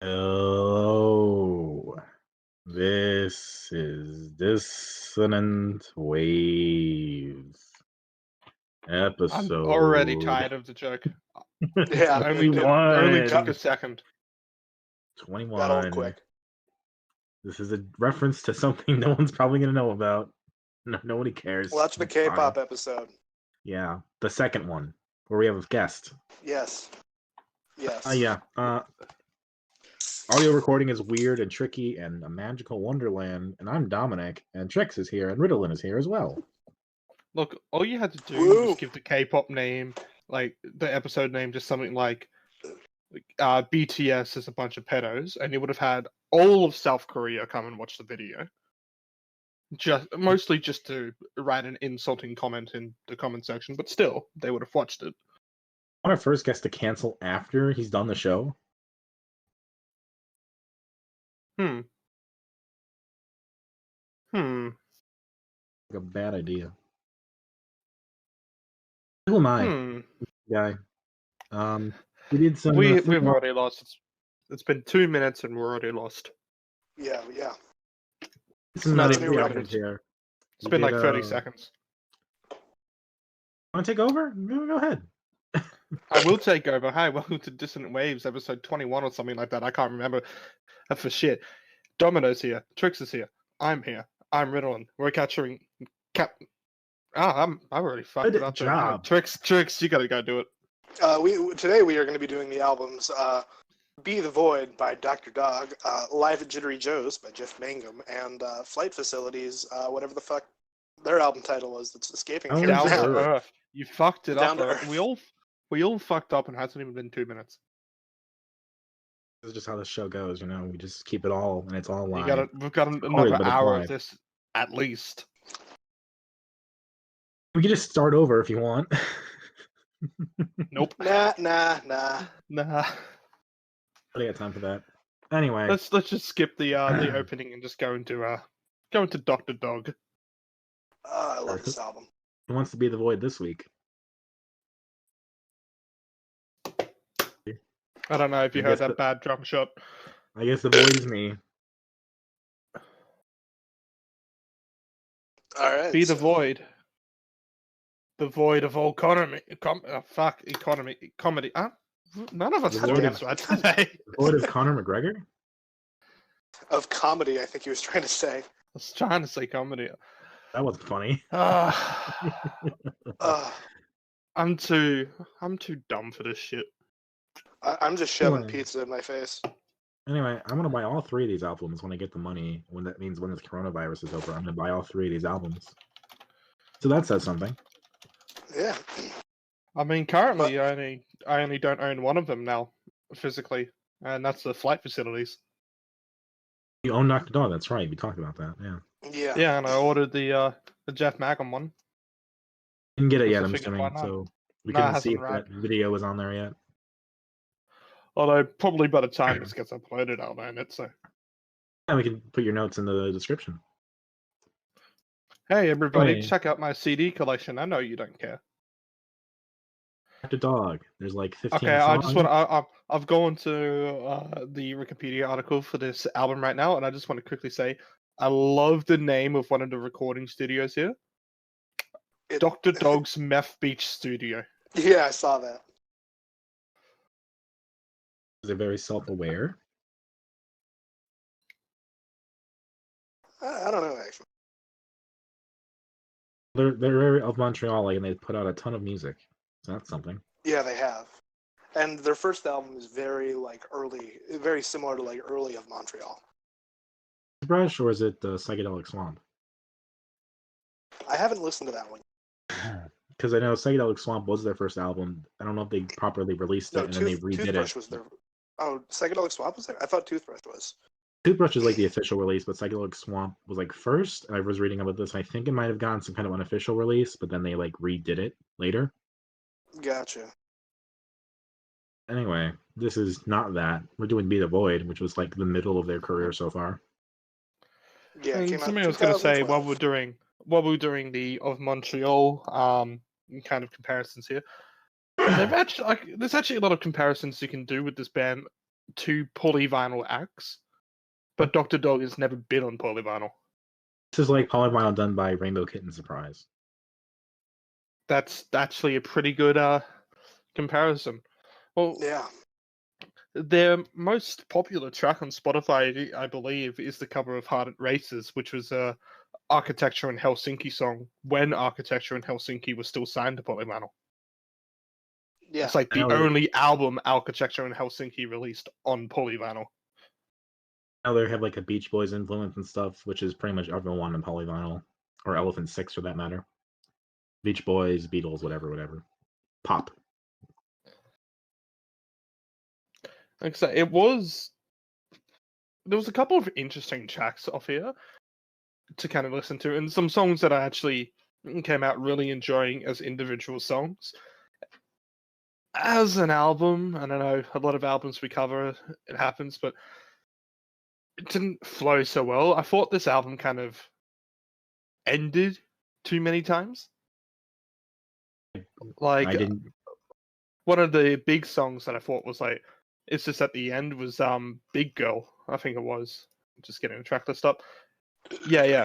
Oh, this is Dissonant Waves I'm already episode tired of the joke. Yeah, Only took a second. 21. got old quick. This is a reference to something no one's probably going to know about. Nobody cares. Well, that's the It's fine. K-pop episode. Yeah, the second one, where we have a guest. Yes. Yeah. Audio recording is weird and tricky and a magical wonderland, and I'm Dominic, and Trix is here, and Ritalin is here as well. Look, all you had to do Woo! was give the K-pop name, like the episode name, just something like BTS is a bunch of pedos, and you would have had all of South Korea come and watch the video. Mostly just to write an insulting comment in the comment section, but still, they would have watched it. Our first guest to cancel after he's done the show. Like a bad idea. Who am I? Guy. We did some. We've already lost. It's been 2 minutes and we're already lost. Yeah. It's not even here. It's been like 30 seconds. Want to take over? Go ahead. I will take over. Hi, welcome to Dissonant Waves, episode 21 or something like that. I can't remember for shit. Domino's here. Trix is here. I'm here. I'm Ritalin. We're capturing I've already fucked it up. Job. Trix, you gotta go do it. Today we are going to be doing the albums Be the Void by Dr. Dog, Live at Jittery Joe's by Jeff Mangum, and Flight Facilities, whatever the fuck their album title was that's escaping me Down now. to Earth. You fucked it Down up. to Earth. We all fucked up and it hasn't even been 2 minutes. This is just how the show goes, you know. We just keep it all, and it's all live. We've got another hour of this at least. We can just start over if you want. Nope. Nah. Nah. I got time for that. Anyway, Let's just skip the opening and just go into Dr. Dog. I love this album. Who wants to be the void this week? I don't know if you heard that bad drum shot. I guess the void is me. All right. Be the void. The void of all economy. Comedy. None of us are doing this right today. The void of Conor McGregor? Of comedy, I think he was trying to say. I was trying to say comedy. That wasn't funny. I'm too dumb for this shit. I'm just shoving pizza in my face. Anyway, I'm gonna buy all 3 of these albums when I get the money. When this coronavirus is over, I'm gonna buy all 3 of these albums. So that says something. Yeah. I mean, currently, I only don't own one of them now, physically, and that's the Flight Facilities. You own Dr. Dog, that's right. We talked about that, yeah. Yeah, and I ordered the Jeff Mangum one. Didn't get it yet, I'm assuming, so we couldn't see if arrived. that video was on there yet. Although, probably by the time this gets uploaded, I'll own it, so... And we can put your notes in the description. Hey, everybody, check out my CD collection. I know you don't care. Dr. Dog, there's like 15 Okay, songs. I just want I've gone to the Wikipedia article for this album right now, and I just want to quickly say, I love the name of one of the recording studios here. Dr. Dog's Meth Beach Studio. Yeah, I saw that. They're very self-aware. I don't know, actually. They're very of Montreal, and they put out a ton of music. So that's something. Yeah, they have. And their first album is very early, very similar to early of Montreal. Brush, or is it Psychedelic Swamp? I haven't listened to that one. Because I know Psychedelic Swamp was their first album. I don't know if they properly released it and then they redid Toothbrush it. Was their... Oh, Psychedelic Swamp was there? I thought Toothbrush was. Toothbrush is like the official release, but Psychedelic Swamp was like first. And I was reading about this. I think it might have gotten some kind of unofficial release, but then they redid it later. Gotcha. Anyway, this is not that. We're doing Be the Void, which was the middle of their career so far. Yeah, it came out something I was going to say while we're doing the of Montreal kind of comparisons here. There's actually a lot of comparisons you can do with this band two polyvinyl acts, but Dr. Dog has never been on polyvinyl. This is like polyvinyl done by Rainbow Kitten Surprise. That's actually a pretty good comparison. Well, Yeah. their most popular track on Spotify, I believe, is the cover of Heart It Races, which was a Architecture in Helsinki song when Architecture in Helsinki was still signed to Polyvinyl. Yeah. It's like the I know only album Architecture in Helsinki released on Polyvinyl. Now they have like a Beach Boys influence and stuff, which is pretty much everyone in polyvinyl, or Elephant Six for that matter. Beach Boys, Beatles, whatever. Pop. Like I say, there was a couple of interesting tracks off here to kind of listen to, and some songs that I actually came out really enjoying as individual songs. As an album, I don't know, a lot of albums we cover, it happens, but it didn't flow so well. I thought this album kind of ended too many times. Like, I didn't. one of the big songs that I thought was like, it's just at the end was Big Girl, I think it was. Just getting the track list up. Yeah.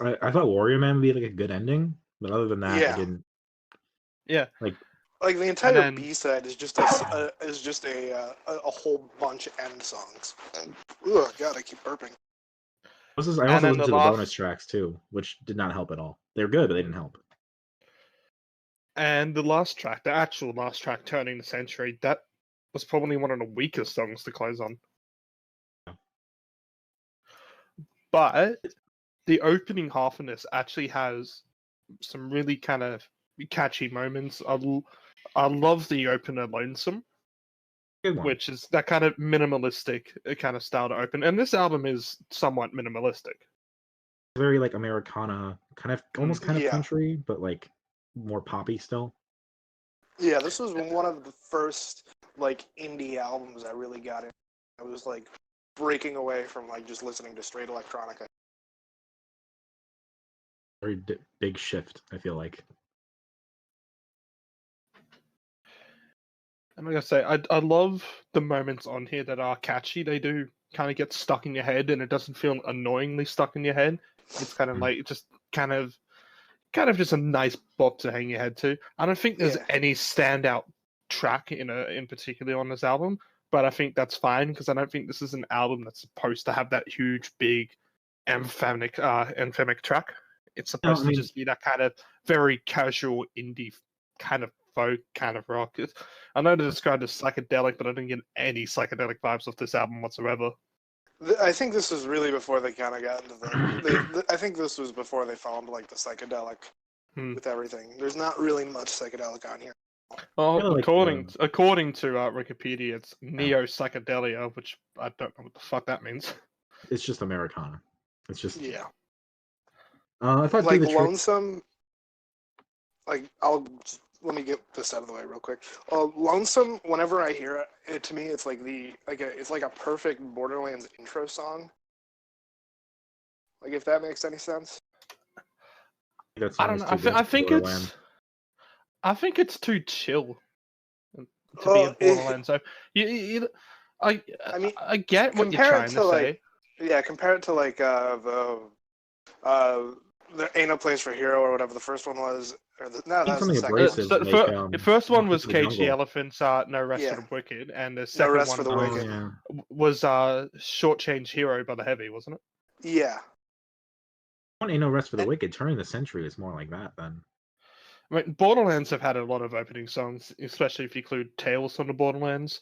I thought Warrior Man would be like a good ending, but other than that, Yeah. I didn't. Yeah. Like the entire then- B-side is just a whole bunch of end songs. Oh God, I keep burping. I also then listened the to the last- bonus tracks too, which did not help at all. They were good, but they didn't help. And the last track, the actual last track, Turning the Century, that was probably one of the weakest songs to close on. Yeah. But the opening half of this actually has some really kind of catchy moments. I love the opener Lonesome, Good one. which is that kind of minimalistic kind of style to open. And this album is somewhat minimalistic. Very like Americana, kind of almost kind of Yeah. country, but like more poppy still. Yeah, this was one of the first like indie albums I really got in. I was like breaking away from like just listening to straight electronica. Very big shift, I feel like. And like I say, I love the moments on here that are catchy. They do kind of get stuck in your head, and it doesn't feel annoyingly stuck in your head. It's kind of like just kind of just a nice bop to hang your head to. I don't think there's Yeah. any standout track in particular on this album, but I think that's fine because I don't think this is an album that's supposed to have that huge, big, anthemic track. It's supposed to just be that kind of very casual indie kind of folk kind of rock. I know they're described as psychedelic, but I didn't get any psychedelic vibes off this album whatsoever. I think this was really before they kind of got into I think this was before they found like the psychedelic with everything. There's not really much psychedelic on here. Well, Really like according to Wikipedia, it's neo psychedelia, which I don't know what the fuck that means. It's just Americana. It's just Yeah. I thought Like Do the Trick. Lonesome. Like let me get this out of the way real quick. Lonesome. Whenever I hear it, to me, it's like it's like a perfect Borderlands intro song. Like if that makes any sense. That I song don't is know. too good I for think Borderlands. I think it's too chill to be a Borderlands. So I mean, I get what you're compare trying it to to, say. Yeah, compare it to like the Ain't No Place for Hero or whatever the first one was. Or that was the something second abrasive. one. The first one was Into the Cage the Jungle. Elephant's No Rest for the Wicked, and the No second Rest one for the Oh, Wicked. yeah. was Shortchange Hero by the Heavy, wasn't it? Yeah. Ain't No Rest for the Wicked. Turning the Century is more like that then. I mean, Borderlands have had a lot of opening songs, especially if you include Tales from the Borderlands.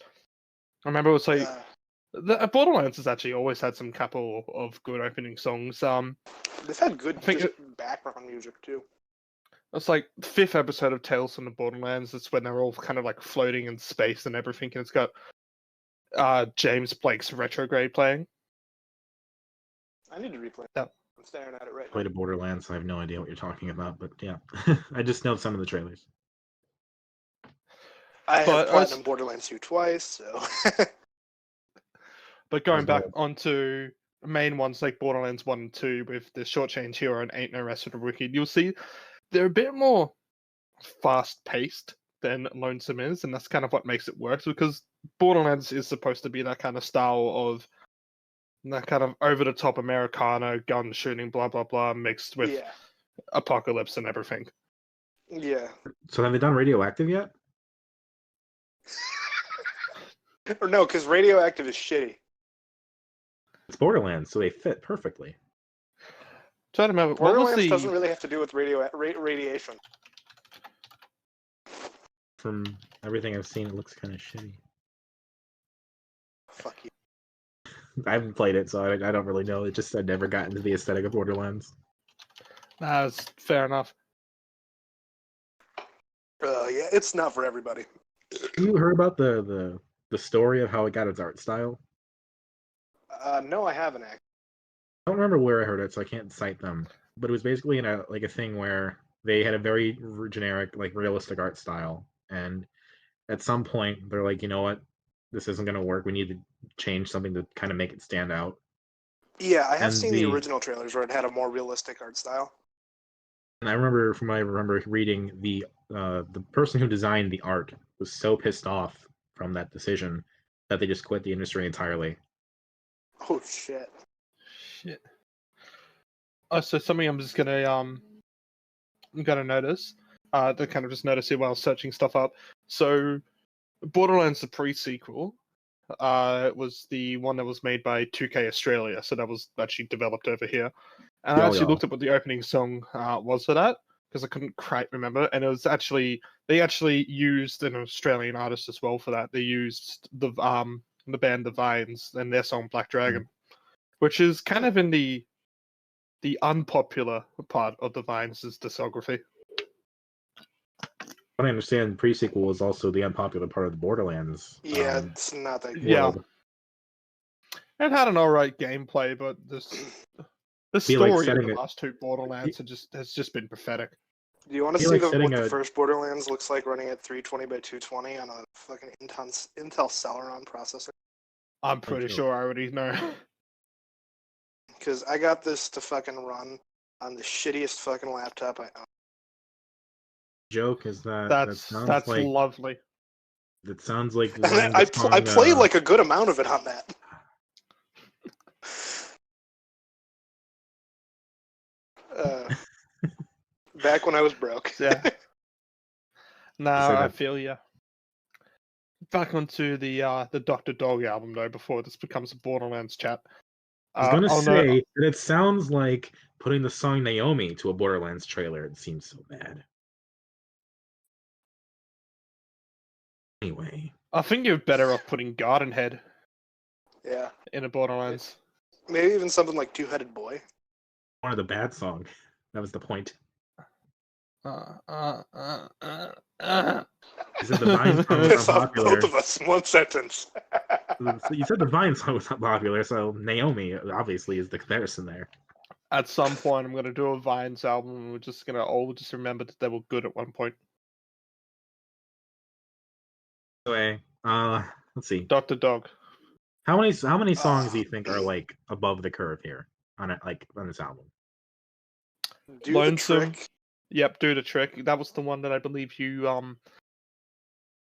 I remember it was like Borderlands has actually always had some couple of good opening songs. They've had good think background music too. It's like the 5th episode of Tales from the Borderlands. It's when they're all kind of like floating in space and everything, and it's got James Blake's Retrograde playing. I need to replay that. I'm staring at it right now. Played a Borderlands, so I have no idea what you're talking about, but yeah. I just know some of the trailers. I have platinum Borderlands 2 twice, so. But going back onto main ones like Borderlands 1 and 2 with the Shortchange Hero and Ain't No Rest for the Wicked, you'll see they're a bit more fast-paced than Lonesome is, and that's kind of what makes it work, because Borderlands is supposed to be that kind of style of that kind of over-the-top Americana, gun shooting, blah, blah, blah, mixed with Yeah. apocalypse and everything. Yeah. So have they done Radioactive yet? Or no, because Radioactive is shitty. It's Borderlands, so they fit perfectly. Trying to remember, what was Borderlands the... doesn't really have to do with radiation. From everything I've seen, it looks kind of shitty. Fuck you. I haven't played it, so I don't really know. It just I never got into the aesthetic of Borderlands. That's fair enough. Yeah, it's not for everybody. You heard about the story of how it got its art style? No, I haven't actually. I don't remember where I heard it, so I can't cite them. But it was basically in a thing where they had a very generic, realistic art style, and at some point they're like, you know what, this isn't going to work. We need to change something to kind of make it stand out. Yeah, I have And seen the original trailers where it had a more realistic art style. And I remember reading the person who designed the art was so pissed off from that decision that they just quit the industry entirely. Oh shit. Shit. Oh, so something I'm just gonna notice. To kind of just notice it while searching stuff up. So, Borderlands the pre-sequel, was the one that was made by 2K Australia. So that was actually developed over here. And I actually looked up what the opening song was for that, because I couldn't quite remember. And it was they actually used an Australian artist as well for that. They used the band The Vines and their song Black Dragon, which is kind of in the unpopular part of The Vines' discography. What I understand, pre-sequel is also the unpopular part of the Borderlands. Yeah, it's not that good. Yeah. It had an alright gameplay, but the story of the last two Borderlands has just been pathetic. Do you want to see what the first Borderlands looks like running at 320 by 220 on a fucking Intel Celeron processor? I'm pretty sure I already know. Because I got this to fucking run on the shittiest fucking laptop I own. Joke is that that's like, lovely. That sounds like I played like a good amount of it on that. Back when I was broke. Yeah. Now I feel you. Back onto the Dr. Dog album though, before this becomes a Borderlands chat. I was gonna say that it sounds like putting the song Naomi to a Borderlands trailer. It seems so bad. Anyway, I think you're better off putting Garden Head. Yeah. In a Borderlands. Maybe even something like Two-Headed Boy. One of the bad songs. That was the point. You said the Vine song was unpopular. Both of us in one sentence. You said the Vine song was unpopular, so Naomi obviously is the comparison there. At some point, I'm gonna do a Vines album, and we're just gonna all just remember that they were good at one point. Anyway, let's see. Dr. Dog. How many songs do you think are like above the curve here on this album? Lonesome. Yep, Do the Trick. That was the one that I believe you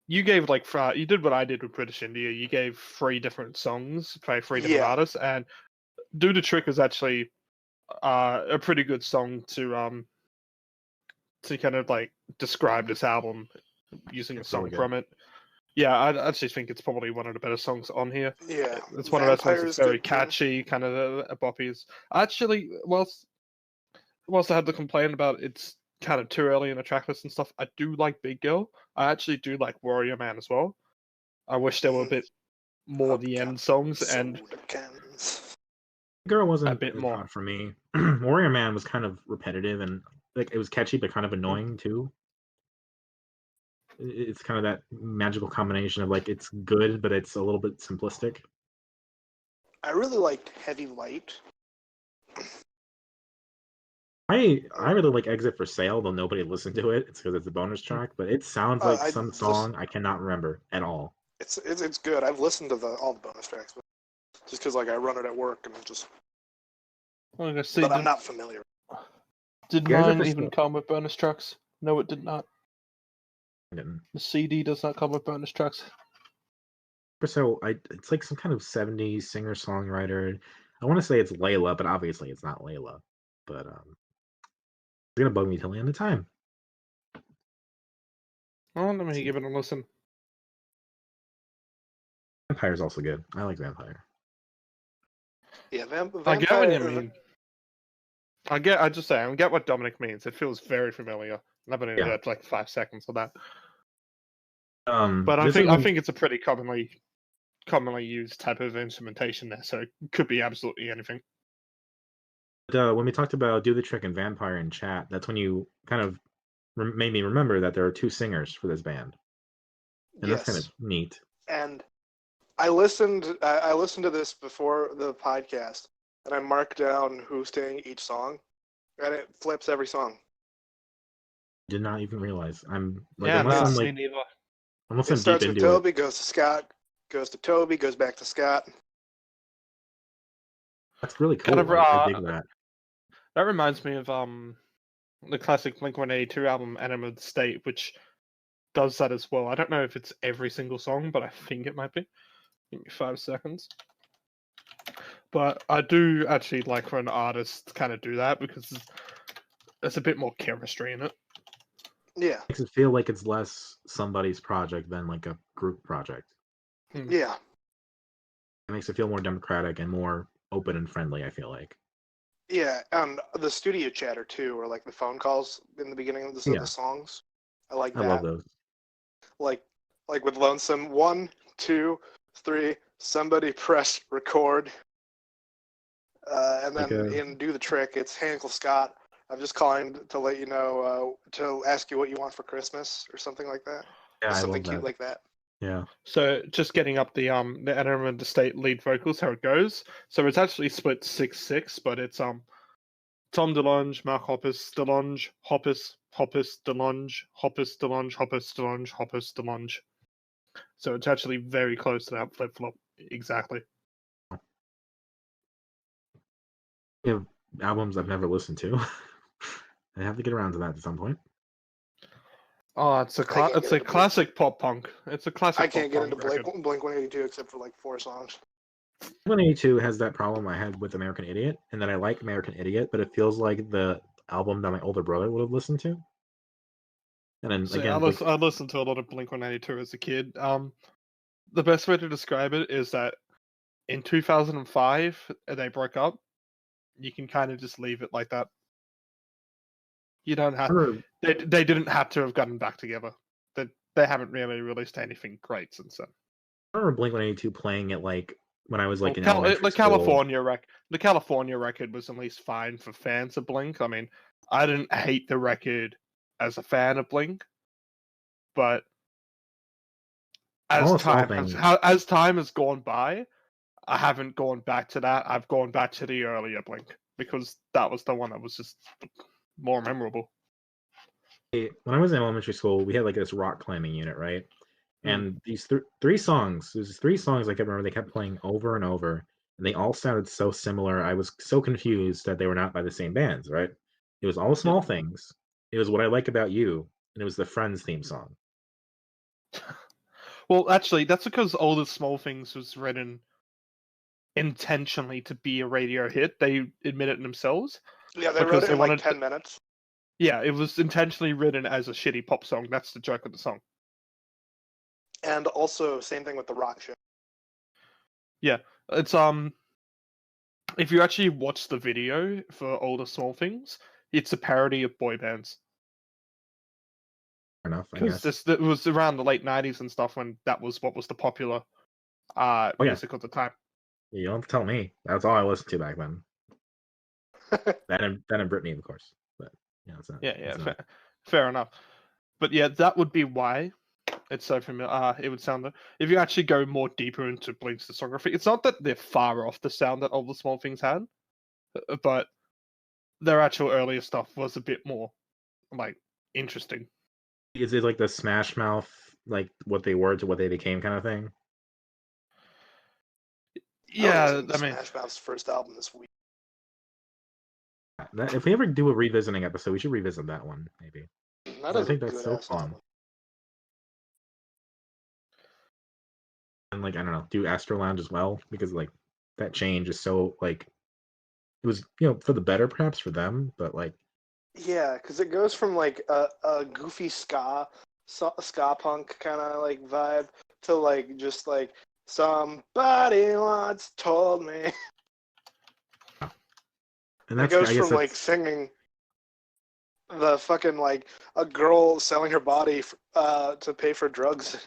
gave you did what I did with British India. You gave 3 different songs by 3 different artists, and Do the Trick is actually a pretty good song to kind of describe this album using a song from it. Yeah, I actually think it's probably one of the better songs on here. Yeah, it's one of those songs that's very catchy, kind of a boppies. Actually, whilst I had to complain about it's kind of too early in the track list and stuff, I do like Big Girl. I actually do like Warrior Man as well. I wish there were a bit more the end songs, and Girl wasn't a bit more for me. Warrior Man was kind of repetitive and it was catchy but kind of annoying too. It's kind of that magical combination of it's good but it's a little bit simplistic. I really liked Heavy Light. I really like Exit for Sale, though nobody listened to it. It's because it's a bonus track, but it sounds like some song I cannot remember at all. It's good. I've listened to all the bonus tracks, but just because I run it at work and just. But I'm not familiar. Did mine even come with bonus tracks? No, it did not. And The CD does not come with bonus tracks. so it's like some kind of 70s singer-songwriter. I want to say it's Layla, but obviously it's not Layla. But it's gonna bug me till the end of time. Oh, let me give it a listen. Vampire's also good. I like Vampire. Yeah, Vampire. I get what you mean. I get what Dominic means. It feels very familiar. And I've only heard like 5 seconds of that. But I think it's a pretty commonly used type of instrumentation there, so it could be absolutely anything. When we talked about Do the Trick and Vampire in chat, that's when you kind of made me remember that there are 2 singers for this band. And Yes. that's kind of neat. And I listened to this before the podcast, and I marked down who sang each song, and it flips every song. Did not even realize. I'm like, Yeah, unless me I'm neither. unless It I'm deep starts with into Toby, it. goes to Scott, goes to Toby, goes back to Scott. That's really cool. Kind of, I dig that. That reminds me of the classic Blink-182 album, Enema of the State, which does that as well. I don't know if it's every single song, but I think it might be. Give me 5 seconds. But I do actually like when artists kind of do that because there's a bit more chemistry in it. Yeah. Makes it feel like it's less somebody's project than like a group project. Yeah. It makes it feel more democratic and more open and friendly, I feel like. Yeah, and the studio chatter too, or like the phone calls in the beginning of the songs. I like that. I love those. Like with Lonesome, 1, 2, 3, somebody press record. And then in Do the Trick, it's Hey Uncle Scott, I'm just calling to let you know, to ask you what you want for Christmas, or something like that. Yeah, something I love cute that. like that. Yeah. So just getting up the Enema of the State lead vocals, how it goes. So it's actually split 6/6, but it's Tom DeLonge, Mark Hoppus, DeLonge, Hoppus, DeLonge, Hoppus, DeLonge, Hoppus, DeLonge, Hoppus, DeLonge. So it's actually very close to that flip flop exactly. You have albums I've never listened to. I have to get around to that at some point. Oh, it's a classic pop punk. It's a classic. I can't get into Blink-182 except for like 4 songs. Blink-182 has that problem I had with American Idiot, and that I like American Idiot, but it feels like the album that my older brother would have listened to. And then again, I listened to a lot of Blink-182 as a kid. The best way to describe it is that in 2005 they broke up. You can kind of just leave it like that. You don't have. They didn't have to have gotten back together. They haven't really released anything great since then. I remember Blink-182 playing it like when I was like in the California record was at least fine for fans of Blink. I mean, I didn't hate the record as a fan of Blink, but as time has gone by, I haven't gone back to that. I've gone back to the earlier Blink because that was the one that was just more memorable. When I was in elementary school, we had like this rock climbing unit, right? And these 3 songs, there's 3 songs I kept remember they kept playing over and over, and they all sounded so similar. I was so confused that they were not by the same bands, right? It was All Small Things. It was What I Like About You, and it was the Friends theme song. Well, actually, that's because All the Small Things was written intentionally to be a radio hit. They admit it themselves. Yeah, they wrote it in like 10 minutes. Yeah, it was intentionally written as a shitty pop song. That's the joke of the song. And also, same thing with the rock show. Yeah, it's if you actually watch the video for All the Small Things, it's a parody of boy bands. Fair enough, I guess. It was around the late 90s and stuff when that was what was the popular music at the time. You don't have to tell me. That's all I listened to back then. that and Britney, of course. But it's not. Fair enough. But yeah, that would be why it's so familiar. It would sound if you actually go more deeper into Blink's discography, it's not that they're far off the sound that All the Small Things had, but their actual earlier stuff was a bit more like interesting. Is it like the Smash Mouth, like what they were to what they became kind of thing? Yeah, I mean, Smash Mouth's first album this week. If we ever do a revisiting episode, we should revisit that one, maybe. I think that's so fun. and like I don't know, do Astro Lounge as well because like that change is so like it was for the better perhaps for them, but like Yeah, because it goes from like a goofy ska punk kind of like vibe to like just like somebody once told me. and It that's goes I guess from like that's singing the fucking like a girl selling her body to pay for drugs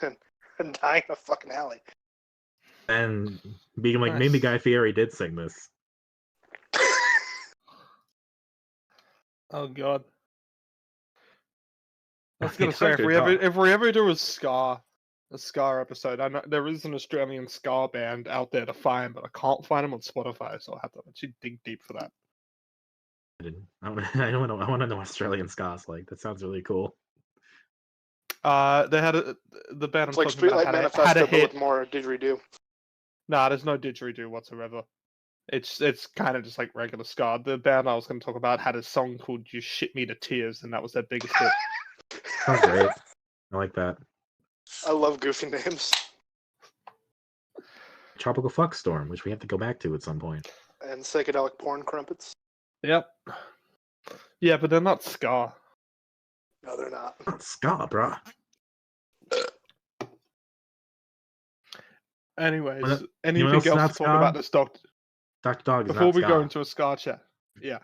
and dying in a fucking alley. and being like maybe Nice. Guy Fieri did sing this. Oh god. I was I gonna mean, say Dr. Dog. if we ever do a ska episode, I know there is an Australian ska band out there to find, but I can't find them on Spotify, so I'll have to actually dig deep for that. I want to know Australian Scots like that sounds really cool. They had the band It's I'm like talking about Streetlight had a Manifesto, but hit. with more didgeridoo. Nah, there's no didgeridoo whatsoever. It's kind of just like regular ska. The band I was going to talk about had a song called "You Shit Me to Tears," and that was their biggest hit. Sounds great. I like that. I love goofy names. Tropical Fuck Storm, which we have to go back to at some point. And psychedelic porn crumpets. Yep. Yeah, but they're not ska. No, they're not. Not ska, brah. Anyways, Anyone anything else else not to ska? talk about this Doctor? Dr. Dog is Before not we ska. go into a ska chat, yeah.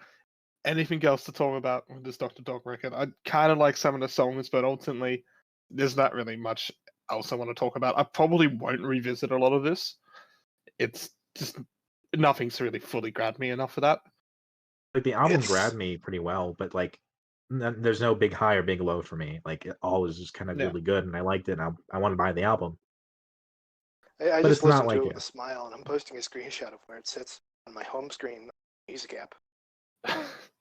Anything else to talk about with this Dr. Dog record? I kind of like some of the songs, but ultimately, there's not really much else I want to talk about. I probably won't revisit a lot of this. It's just nothing's really fully grabbed me enough for that. Like the album It's- grabbed me pretty well, but like there's no big high or big low for me. Like it all was just kind of Yeah. really good, and I liked it. And I want to buy the album. I But just it's not listened to like it with it. a smile, and I'm posting a screenshot of where it sits on my home screen music app.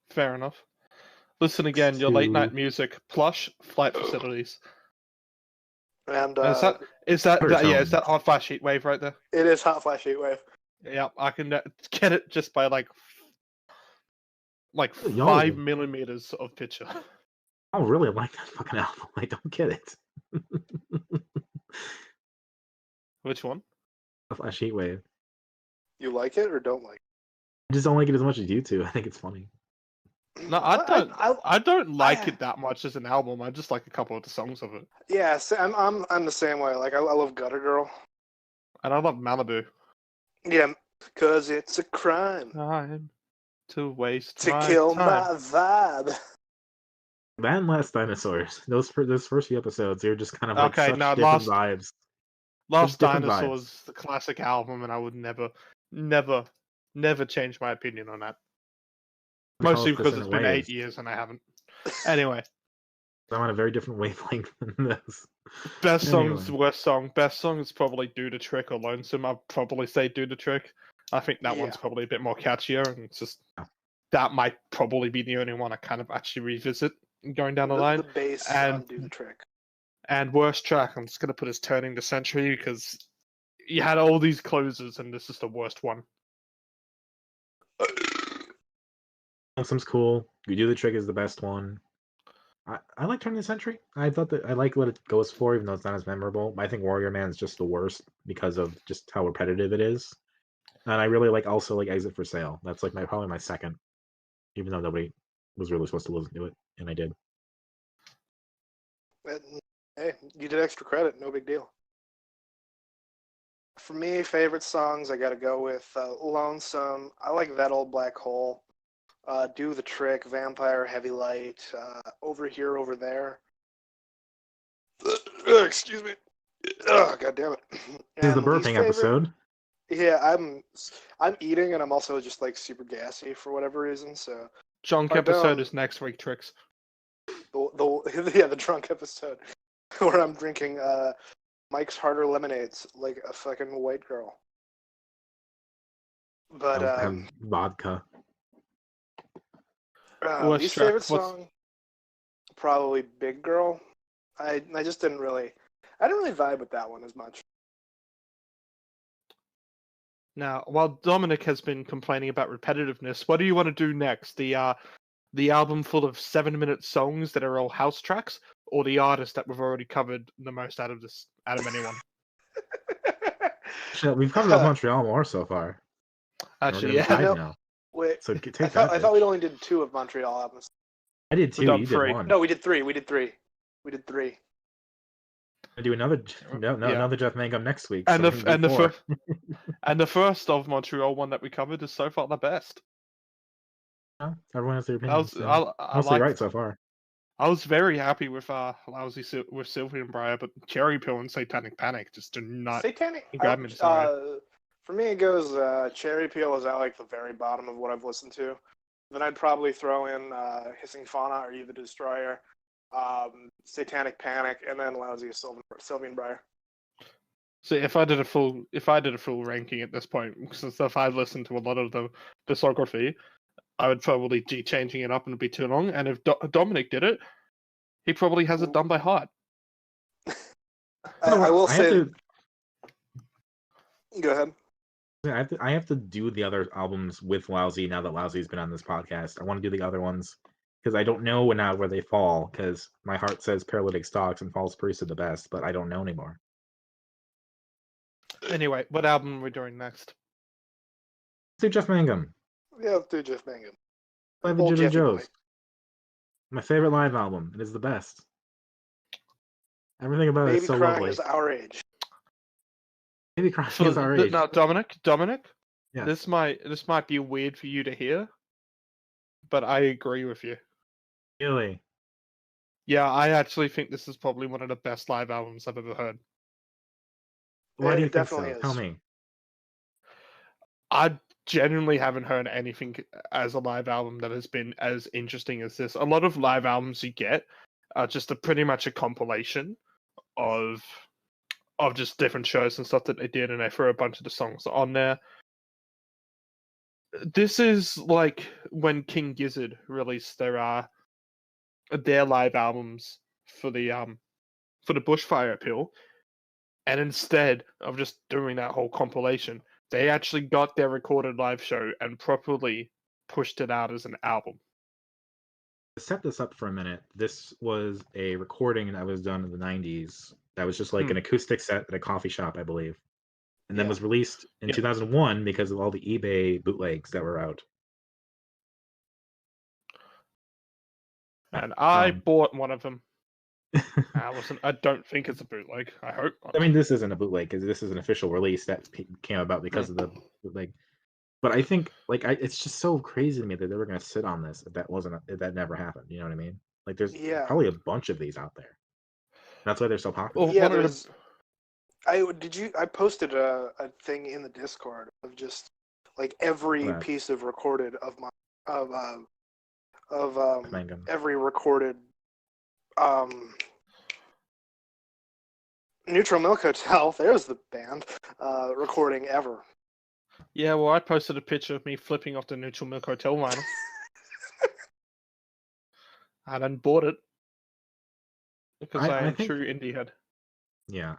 Fair enough. Listen again, your late night To- music, plush, flight facilities. And And is that First yeah, song. is that Hot Flash Heatwave right there? it is Hot Flash Heatwave. Yeah, I can get it just by like Yo. 5 millimeters of picture. I don't really like that fucking album. I don't get it. Which one? Flash Heatwave. You like it or don't like I just don't like it as much as you two. I think it's funny. it? No, I don't like I- it that much as an album. I just like a couple of the songs of it, Yeah, I'm the same way. Like I love Gutter Girl. and I love Malibu. Yeah, because it's a crime Time to waste to my kill time. my vibe. That and Last Dinosaurs. Those first few episodes, they're just kind of like Okay, such now different vibes. Last different Dinosaurs, vibes. the classic album, and I would never change my opinion on that. We call Mostly it because it's Dissonant been 8 Waves. years and I haven't. Anyway, I'm on a very different wavelength than this. best songs, Anyway. worst song. Best song is probably Do the Trick or Lonesome. I'd probably say Do the Trick. I think that one's Yeah. probably a bit more catchier, and it's just Yeah. that might probably be the only one I kind of actually revisit going down the line. The bass And- on Do the Trick. And worst track, I'm just gonna put as Turning the Century because you had all these closers, and this is the worst one. Lonesome's cool. You Do the Trick is the best one. I like Turn the Century. I thought that I like what it goes for, even though it's not as memorable. But I think Warrior Man is just the worst because of just how repetitive it is. And I really like also like Exit for Sale. That's like probably my second, even though nobody was really supposed to listen to it, and I did. Hey, you did extra credit. No big deal. For me, favorite songs, I gotta go with Lonesome. I like That Old Black Hole. Do the Trick, Vampire, Heavy Light, Over Here, Over There. Excuse me. Oh, God damn it. This is the And least burping favorite- episode. Yeah, I'm eating and I'm also just like super gassy for whatever reason. So Junk I episode don't- is next week, Tricks. the drunk episode where I'm drinking Mike's Harder lemonades like a fucking white girl. But I have vodka. Worst least track, favorite what's- song, probably Big Girl. I just didn't really vibe with that one as much. Now, while Dominic has been complaining about repetitiveness, what do you want to do next? The album full of 7-minute songs that are all house tracks, or the artist that we've already covered the most out of anyone? Actually, we've covered off Montreal more so far. And Actually, we're gonna be yeah. tied No. now. Wait, So I take thought that. I thought we bitch. only did 2 of Montreal albums. I did We've 2. done You 3. did 1. No, we did 3. We did 3. We did 3. I do another Yeah. another Jeff Mangum next week. And so the we can and do the 4. first and the first of Montreal one that we covered is so far the best. Yeah, everyone has their I opinions. was So I mostly liked. right so far. I was very happy with with Sylvie and Briar, but Cherry Pill and Satanic Panic just do not Satanic. grab me inside. For me, it goes Cherry Peel is at like the very bottom of what I've listened to. Then I'd probably throw in Hissing Fauna or Eve the Destroyer, Satanic Panic, and then Lousy Sylvian Briar. So if I did a full ranking at this point, since if I've listened to a lot of the discography, I would probably be changing it up and it'd be too long. And if Dominic did it, he probably has it done by heart. I will I have say. to, Go ahead. I have to do the other albums with Lousy now that Lousy's been on this podcast. I want to do the other ones because I don't know now where they fall because my heart says Paralytic Stalks and False Priest are the best, but I don't know anymore. Anyway, what album are we doing next? Let's do Jeff Mangum. Yeah, let's do Jeff Mangum. Live at Old Jittery Jeffy Joe's. boy. My favorite live album. It is the best. Everything about it Baby is so Crying lovely. is our age. Baby Crying is our age. Now, Dominic, Yeah. this might be weird for you to hear, but I agree with you. Really? Yeah, I actually think this is probably one of the best live albums I've ever heard. Why do you It think so? definitely is. Tell me. I genuinely haven't heard anything as a live album that has been as interesting as this. A lot of live albums you get are just pretty much a compilation of just different shows and stuff that they did, and they throw a bunch of the songs on there. This is like when King Gizzard released their live albums for the Bushfire Appeal, and instead of just doing that whole compilation, they actually got their recorded live show and properly pushed it out as an album. To set this up for a minute, this was a recording that was done in the 90s that was just like an acoustic set at a coffee shop, I believe. And then was released in 2001 because of all the eBay bootlegs that were out. And I bought one of them. I don't think it's a bootleg. I hope not. I mean, this isn't a bootleg because this is an official release that came about because of the bootleg. But I think, like, it's just so crazy to me that they were going to sit on this if that never happened. You know what I mean? Like, there's probably a bunch of these out there. That's why they're so popular. Yeah, I posted a thing in the Discord of just like every piece of recorded every recorded Neutral Milk Hotel. There's the band recording ever. Yeah, well, I posted a picture of me flipping off the Neutral Milk Hotel vinyl. I then bought it because I am true indie head. Yeah.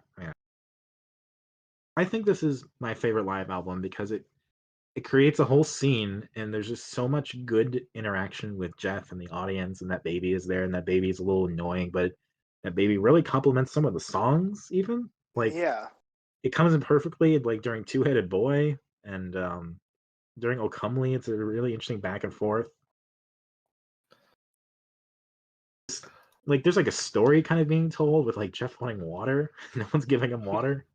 I think this is my favorite live album because it creates a whole scene, and there's just so much good interaction with Jeff and the audience, and that baby is there, and that baby is a little annoying, but that baby really complements some of the songs, even. Like, it comes in perfectly, like, during Two-Headed Boy, and during O Comely, it's a really interesting back and forth. Like, there's like a story kind of being told with like Jeff wanting water. No one's giving him water.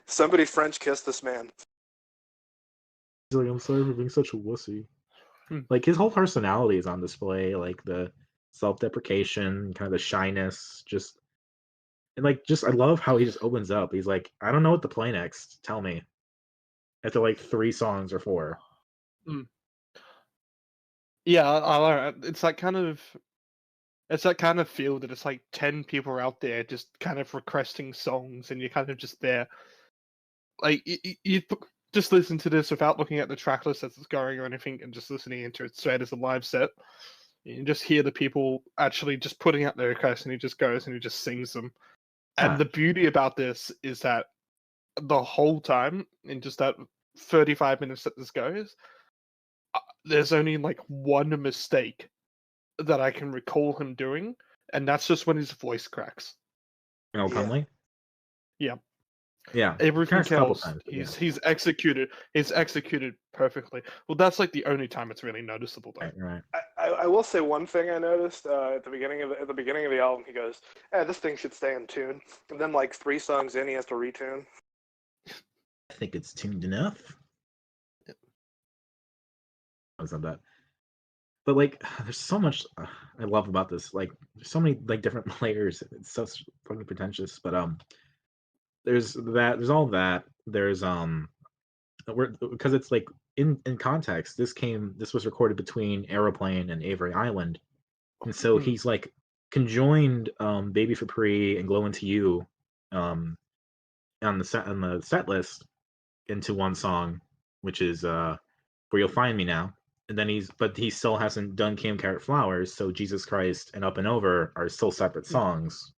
Somebody French kissed this man. He's like, I'm sorry for being such a wussy. Like, his whole personality is on display, like the self-deprecation, kind of the shyness, and like, I love how he just opens up. He's like, I don't know what to play next. Tell me. After like 3 songs or 4. Yeah, it's that kind of feel that it's like 10 people are out there just kind of requesting songs, and you're kind of just there. Like, you just listen to this without looking at the track list as it's going or anything, and just listening into it straight as a live set. You just hear the people actually just putting out their requests, and he just goes and he just sings them. And the beauty about this is that the whole time, in just that 35 minutes that this goes, there's only like one mistake that I can recall him doing, and that's just when his voice cracks. Comely? Yeah. Yeah, Everything a couple else, times, but he's executed perfectly. Well, that's like the only time it's really noticeable, though. right. I will say one thing I noticed at the beginning of the album. He goes, this thing should stay in tune." And then like 3 songs in, he has to retune. I think it's tuned enough. I was on that. But like, there's so much I love about this. Like, there's so many like different layers. It's so fucking pretentious. But there's that. There's all that. There's because it's like in context. This was recorded between Aeroplane and Avery Island, and so he's like conjoined Baby for Pre and Glow Into You on the set list into one song, which is Where You'll Find Me Now. And then he still hasn't done Cam Carrot Flowers, so Jesus Christ and Up and Over are still separate songs.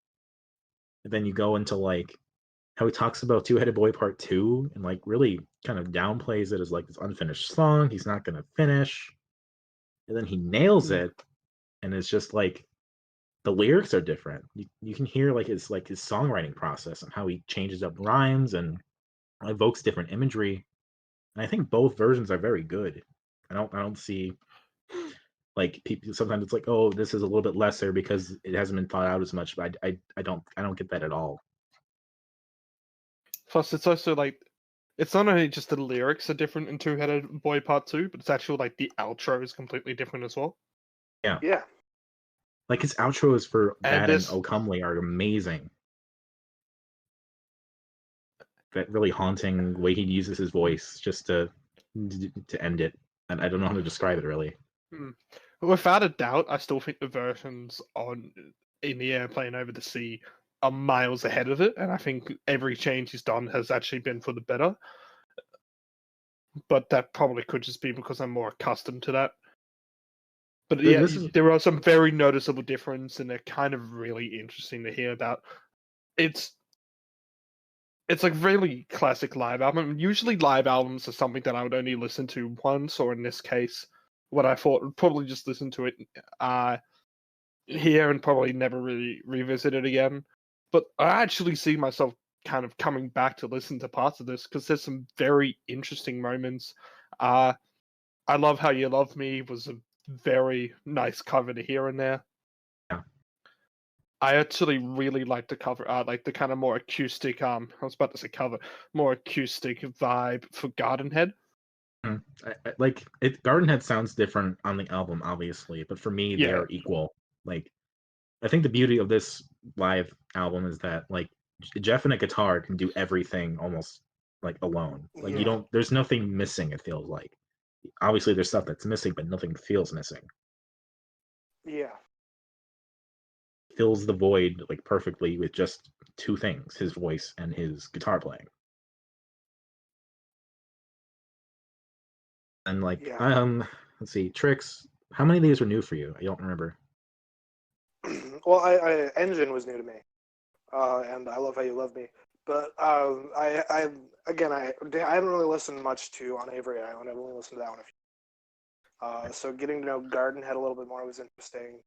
And then you go into like how he talks about Two-Headed Boy Part 2 and like really kind of downplays it as like this unfinished song he's not gonna finish. And then he nails it, and it's just like the lyrics are different. You can hear like his songwriting process and how he changes up rhymes and evokes different imagery. And I think both versions are very good. I don't see like people sometimes it's like, oh, this is a little bit lesser because it hasn't been thought out as much, but I don't get that at all. Plus, it's also like it's not only just the lyrics are different in Two-Headed Boy Part 2, but it's actually like the outro is completely different as well. Yeah. Like his outros for And Bad and Oh Comely are amazing. That really haunting way he uses his voice just to end it. And I don't know how to describe it really. Without a doubt, I still think the versions on In the Airplane Over the Sea are miles ahead of it, and I think every change he's done has actually been for the better. But that probably could just be because I'm more accustomed to that. But yeah, there are some very noticeable differences, and they're kind of really interesting to hear about. It's like really classic live album. Usually live albums are something that I would only listen to once, or in this case, what I thought would probably just listen to it here and probably never really revisit it again. But I actually see myself kind of coming back to listen to parts of this because there's some very interesting moments. I Love How You Love Me was a very nice cover to hear in there. Yeah. I actually really like the cover, like the kind of more acoustic, I was about to say cover, more acoustic vibe for Gardenhead. Like Gardenhead sounds different on the album, obviously, but for me, they are equal. Like, I think the beauty of this live album is that like Jeff and a guitar can do everything almost like alone. Like there's nothing missing. It feels like obviously there's stuff that's missing, but nothing feels missing. Yeah. Fills the void like perfectly with just two things: his voice and his guitar playing. And like, let's see, Tricks. How many of these were new for you? I don't remember. Well, Engine was new to me, and I Love How You Love Me. But I haven't really listened much to On Avery Island. I've only listened to that one a few. So getting to know Gardenhead a little bit more was interesting.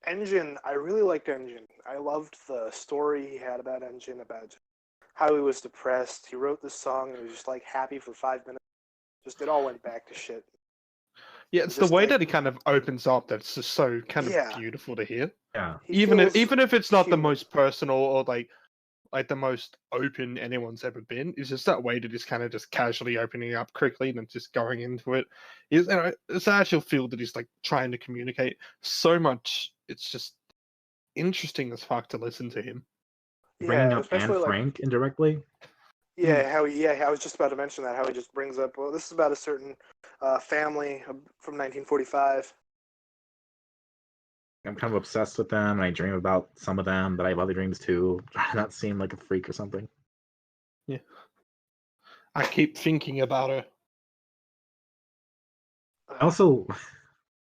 Engine, I really liked Engine. I loved the story he had about Engine, about how he was depressed. He wrote this song and he was just like happy for 5 minutes. Just it all went back to shit. Yeah, it's the way that he kind of opens up that's just so kind of beautiful to hear. Yeah. Even if it's not the most personal or like the most open anyone's ever been, it's just that way to just kind of just casually opening up quickly and just going into it. It's an actual feel that he's like trying to communicate so much. It's just interesting as fuck to listen to him. Bringing up Anne Frank indirectly. Yeah, I was just about to mention that, how he just brings up, well, this is about a certain family from 1945. I'm kind of obsessed with them, and I dream about some of them, but I have other dreams too. Try not seem like a freak or something. Yeah. I keep thinking about her. Also...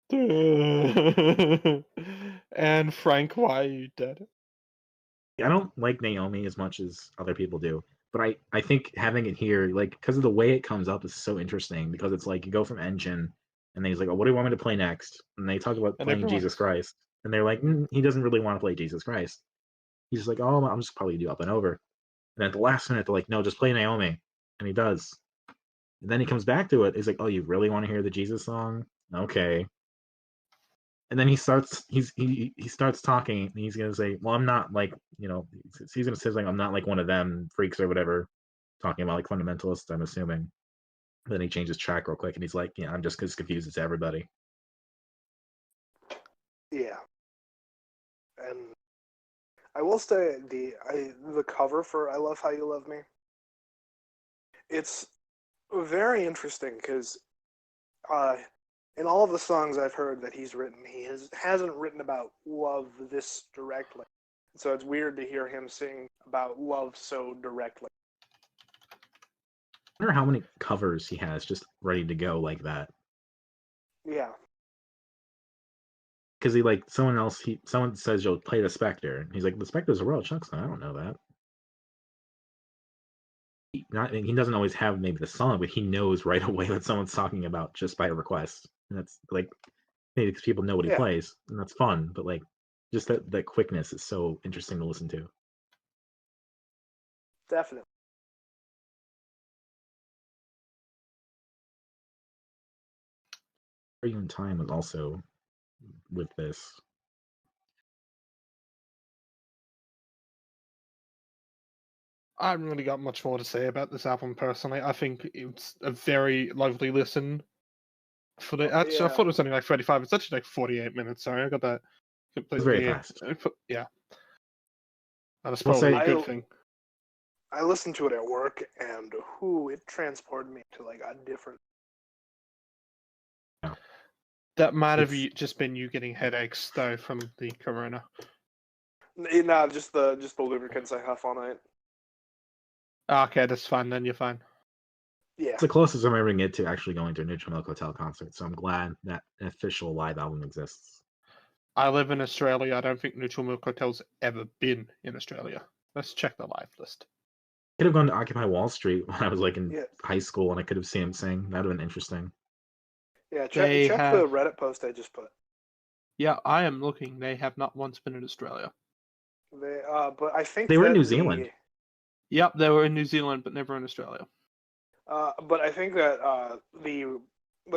And Frank, why are you dead? I don't like Naomi as much as other people do. But I think having it here, like, because of the way it comes up is so interesting, because it's like you go from Engine, and then he's like, oh, what do you want me to play next? And they talk about playing Jesus Christ. And they're like, he doesn't really want to play Jesus Christ. He's just like, oh, I'm just probably do Up and Over. And at the last minute, they're like, no, just play Naomi. And he does. And then he comes back to it. He's like, oh, you really want to hear the Jesus song? Okay. And then he starts he starts talking, and he's gonna say, well, I'm not like, he's gonna say like, I'm not like one of them freaks or whatever, talking about like fundamentalists, I'm assuming. Then he changes track real quick, and he's like, yeah, I'm just as confused as everybody. Yeah. And I will say the cover for "I Love How You Love Me," it's very interesting because in all of the songs I've heard that he's written, he hasn't written about love this directly. So it's weird to hear him sing about love so directly. I wonder how many covers he has just ready to go like that. Yeah. Because he like someone says you'll play the Spectre, and he's like, the Spectre's a Royal Chuckstone. I don't know that. He doesn't always have maybe the song, but he knows right away what someone's talking about just by a request. And that's like, maybe because people know what he plays, and that's fun. But like, just that quickness is so interesting to listen to. Definitely. Are You in Time was also with this. I haven't really got much more to say about this album personally. I think it's a very lively listen. Actually, I thought it was only like 35. It's actually like 48 minutes. Sorry, I got that completely. It was very fast. Yeah, that's probably a good thing. I listened to it at work, and it transported me to like a different. Yeah. That might have just been you getting headaches though from the corona. Nah, just the lubricants I huff all night. Okay, that's fine. Then you're fine. Yeah, it's the closest I'm ever going to get to actually going to a Neutral Milk Hotel concert. So I'm glad that an official live album exists. I live in Australia. I don't think Neutral Milk Hotel's ever been in Australia. Let's check the live list. I could have gone to Occupy Wall Street when I was like in high school, and I could have seen him sing. That would have been interesting. Yeah, check the Reddit post I just put. Yeah, I am looking. They have not once been in Australia. But I think they were in New Zealand. Yep, they were in New Zealand, but never in Australia. But I think that the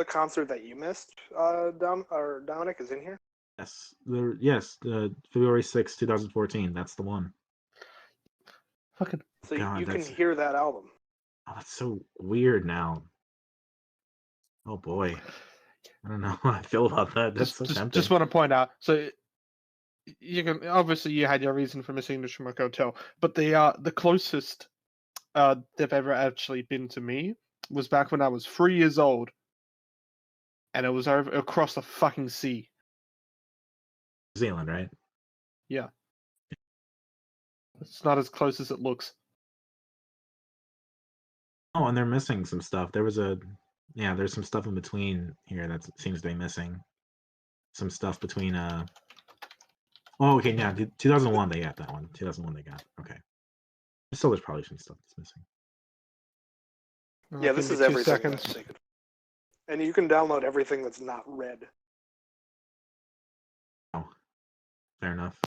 concert that you missed, Dominic, is in here. Yes, February 6th, 2014. That's the one. Fucking. So you can hear that album. Oh, that's so weird now. Oh boy, I don't know how I feel about that. That's so tempting. Just want to point out. So you can obviously you had your reason for missing the Schmuck Hotel, but the closest they've ever actually been to me was back when I was 3 years old, and it was over across the fucking sea. New Zealand, right? Yeah. It's not as close as it looks. Oh, and they're missing some stuff. There's some stuff in between here that seems to be missing. Some stuff between Oh, okay, yeah, 2001 they got that one. 2001 they got. Okay. Still, there's probably some stuff that's missing. Yeah, this is everything. And you can download everything that's not red. Oh, fair enough.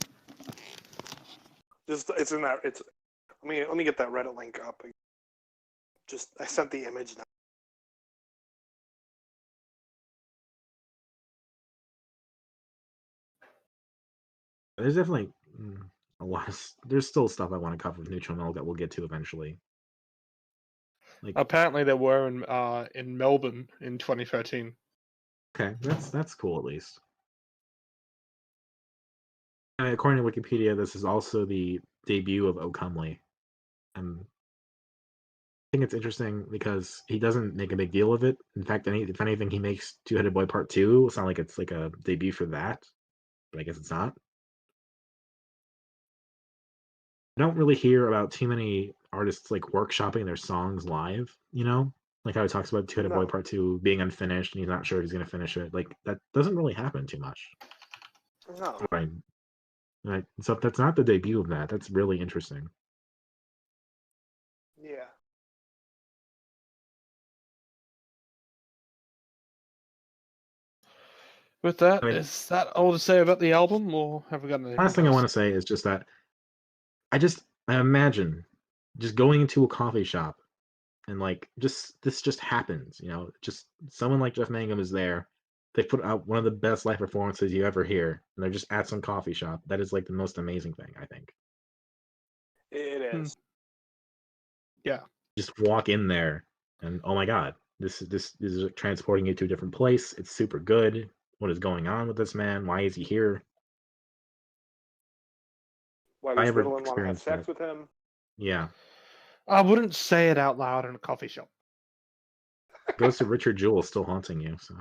It's in that. Let me get that Reddit link up. I sent the image now. There's definitely a lot of. There's still stuff I want to cover with Neutral Milk that we'll get to eventually. Like, apparently, there were in Melbourne in 2013. Okay, that's cool at least. And according to Wikipedia, this is also the debut of O Comely. I think it's interesting because he doesn't make a big deal of it. In fact, if anything, he makes Two-Headed Boy Part 2. It's not like it's like a debut for that, but I guess it's not. I don't really hear about too many artists like workshopping their songs live, like how he talks about Two-Headed Boy Part 2 being unfinished and he's not sure if he's going to finish it. Like, that doesn't really happen too much. No. Right. So if that's not the debut of that, that's really interesting. Yeah. With that, is that all to say about the album, or have we got anything? Last thing I want to say is just that I imagine just going into a coffee shop and like this just happens, just someone like Jeff Mangum is there. They put out one of the best live performances you ever hear, and they're just at some coffee shop. That is like the most amazing thing, I think. It is. Yeah. Just walk in there and oh my god, this is transporting you to a different place. It's super good. What is going on with this man? Why is he here? Why I does ever Ritalin want to have experienced sex that. with him? Yeah. I wouldn't say it out loud in a coffee shop. Ghost of Richard Jewell still haunting you, so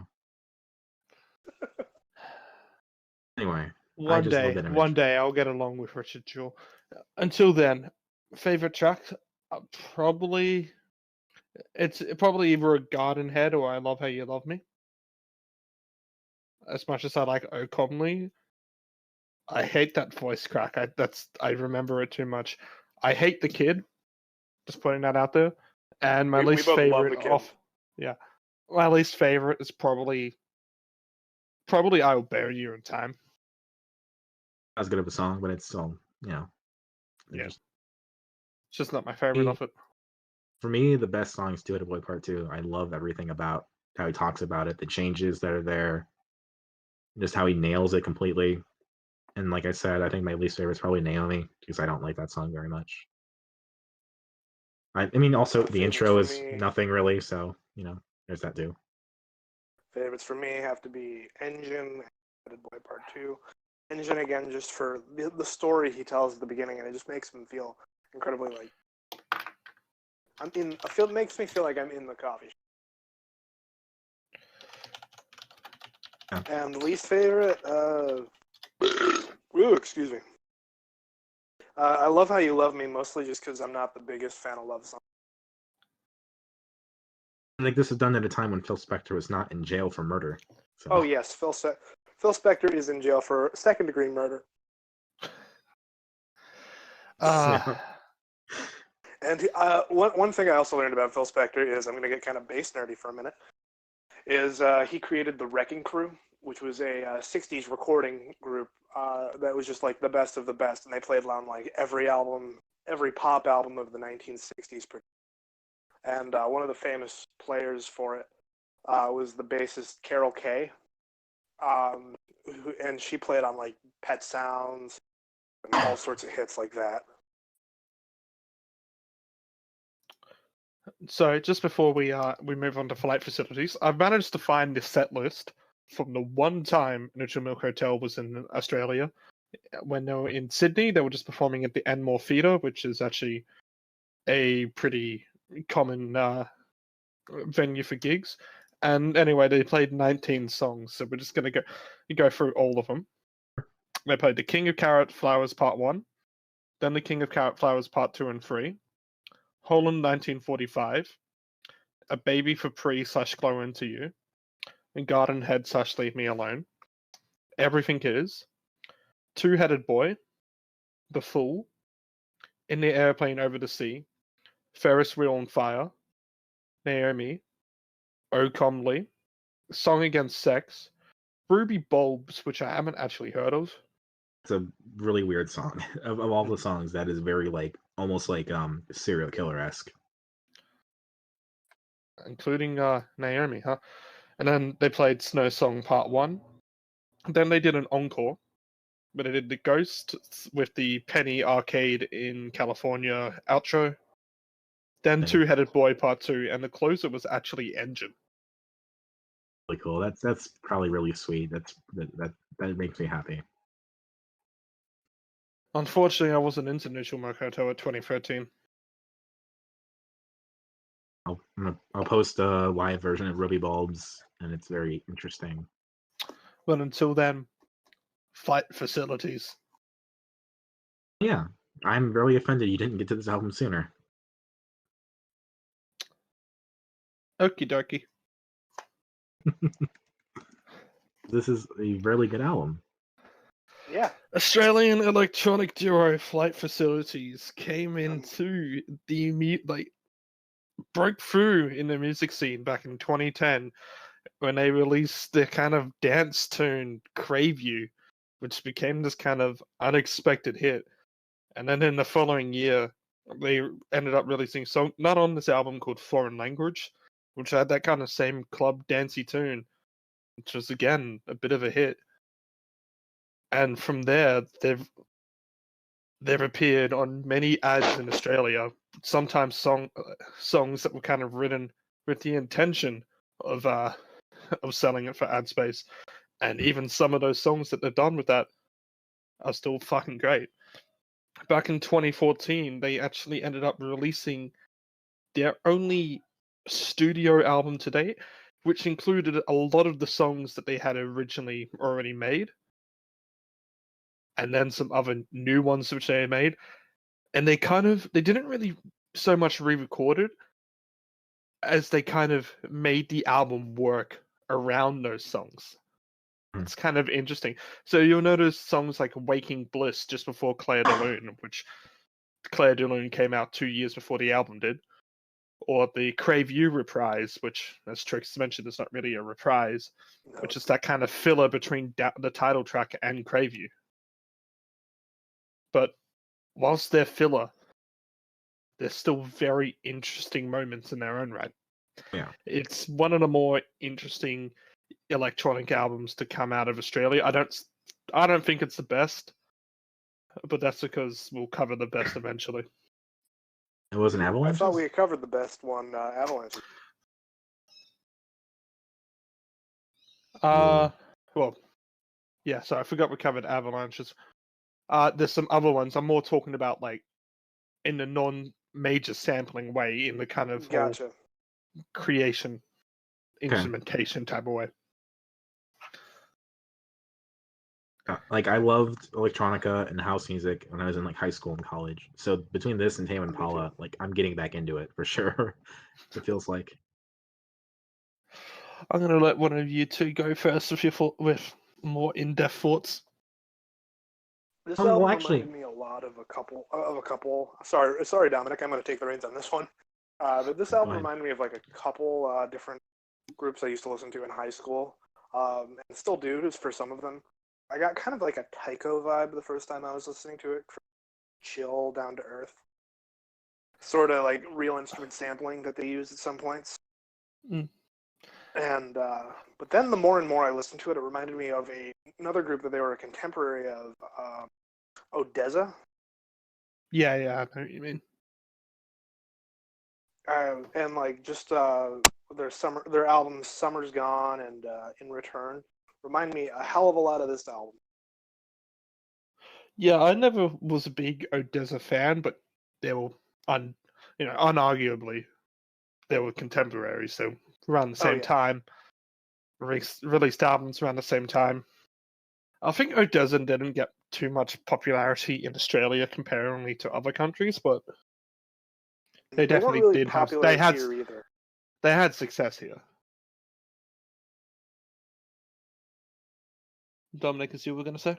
anyway. I just love that image. One day I'll get along with Richard Jewell. Until then, favorite track? Probably it's probably either a Garden Head or I Love How You Love Me. As much as I like O Commonly, I hate that voice crack. I remember it too much. I hate the kid. Just putting that out there. And my least both love favorite the kid. my least favorite is probably I'll Bury You in Time. As good of a song, but it's still, Yeah. just, It's just not my favorite of it. for me, the best song is Two-Headed Boy Part 2. I love everything about how he talks about it, the changes that are there, just how he nails it completely. And like I said, I think my least favorite is probably Naomi, because I don't like that song very much. I mean, also the intro is nothing really, so there's that too. Favorites for me have to be Engine, Headed Boy Part 2. Engine again, just for the story he tells at the beginning, and it just makes him feel incredibly like makes me feel like I'm in the coffee shop. Yeah. And least favorite, excuse me. I Love How You Love Me, mostly just because I'm not the biggest fan of love songs. I think this is done at a time when Phil Spector was not in jail for murder. So. Oh yes, Phil Spector is in jail for second-degree murder. And one thing I also learned about Phil Spector is, I'm going to get kind of bass nerdy for a minute, is he created the Wrecking Crew, which was a 60s recording group that was just like the best of the best, and they played on like every pop album of the 1960s. And one of the famous players for it was the bassist Carol Kay, and she played on like Pet Sounds and all sorts of hits like that. So just before we move on to Flight Facilities, I've managed to find this set list from the one time Neutral Milk Hotel was in Australia. When they were in Sydney, they were just performing at the Enmore Theatre, which is actually a pretty common venue for gigs. And anyway, they played 19 songs, so we're just going to go through all of them. They played The King of Carrot Flowers Part 1, then The King of Carrot Flowers Part 2 and 3, Holland 1945, A Baby for Pre/Glow Into You, and Garden Head /Leave Me Alone, Everything Is, Two-Headed Boy, The Fool, In the Airplane Over the Sea, Ferris Wheel on Fire, Naomi, O Comly, Song Against Sex, Ruby Bulbs, which I haven't actually heard of. It's a really weird song. Of all the songs, that is very like almost like serial killer-esque. Including Naomi, huh? And then they played Snow Song Part 1. Then they did an encore, but they did The Ghost with the Penny Arcade in California outro. Then Two-Headed Boy Part 2, and the closer was actually Engine. Really cool. That's probably really sweet. That makes me happy. Unfortunately, I wasn't into Neutral Milk Hotel at 2013. I'll post a live version of Ruby Bulbs, and it's very interesting. But until then, Flight Facilities. Yeah, I'm very offended you didn't get to this album sooner. Okie dokie. This is a really good album. Yeah. Australian electronic duo Flight Facilities came into the broke through in the music scene back in 2010 when they released their kind of dance tune Crave You, which became this kind of unexpected hit. And then in the following year, they ended up releasing a song not on this album called Foreign Language, which had that kind of same club dancey tune, which was again a bit of a hit. And from there, they've appeared on many ads in Australia. Sometimes songs that were kind of written with the intention of selling it for ad space, and even some of those songs that they've done with that are still fucking great. Back in 2014, they actually ended up releasing their only studio album to date, which included a lot of the songs that they had originally already made, and then some other new ones which they made. And they didn't really so much re-record it as they kind of made the album work around those songs. It's kind of interesting. So you'll notice songs like Waking Bliss just before Claire de Lune, which Claire de Lune came out 2 years before the album did, or the Crave You reprise, which, as Trix mentioned, is not really a reprise, which is that kind of filler between the title track and Crave You. But whilst they're filler, they're still very interesting moments in their own right. Yeah. It's one of the more interesting electronic albums to come out of Australia. I don't think it's the best, but that's because we'll cover the best eventually. It was an Avalanche? I thought we had covered the best one, Avalanche. Well, yeah, so I forgot we covered Avalanches. There's some other ones. I'm more talking about like in the non-major sampling way, in the kind of whole creation, instrumentation type of way. Like, I loved electronica and house music when I was in like high school and college. So between this and Tame Impala, like I'm getting back into it for sure. It feels like. I'm gonna let one of you two go first with more in-depth thoughts. This album reminded me a lot of a couple. Sorry, Dominic. I'm going to take the reins on this one. But this album reminded me of like a couple different groups I used to listen to in high school, and still do. Just for some of them, I got kind of like a Tycho vibe the first time I was listening to it. Chill, down to earth, sort of like real instrument sampling that they used at some points. And but then the more and more I listened to it, it reminded me of another group that they were a contemporary of, Odessa. Yeah, I know what you mean. And like just their albums "Summer's Gone" and "In Return" remind me a hell of a lot of this album. Yeah, I never was a big Odessa fan, but they were unarguably they were contemporaries, so around the same time. Released albums around the same time. I think Odessa didn't get too much popularity in Australia comparatively to other countries, but they definitely weren't really did have. They had success here. Dominic, as you were going to say?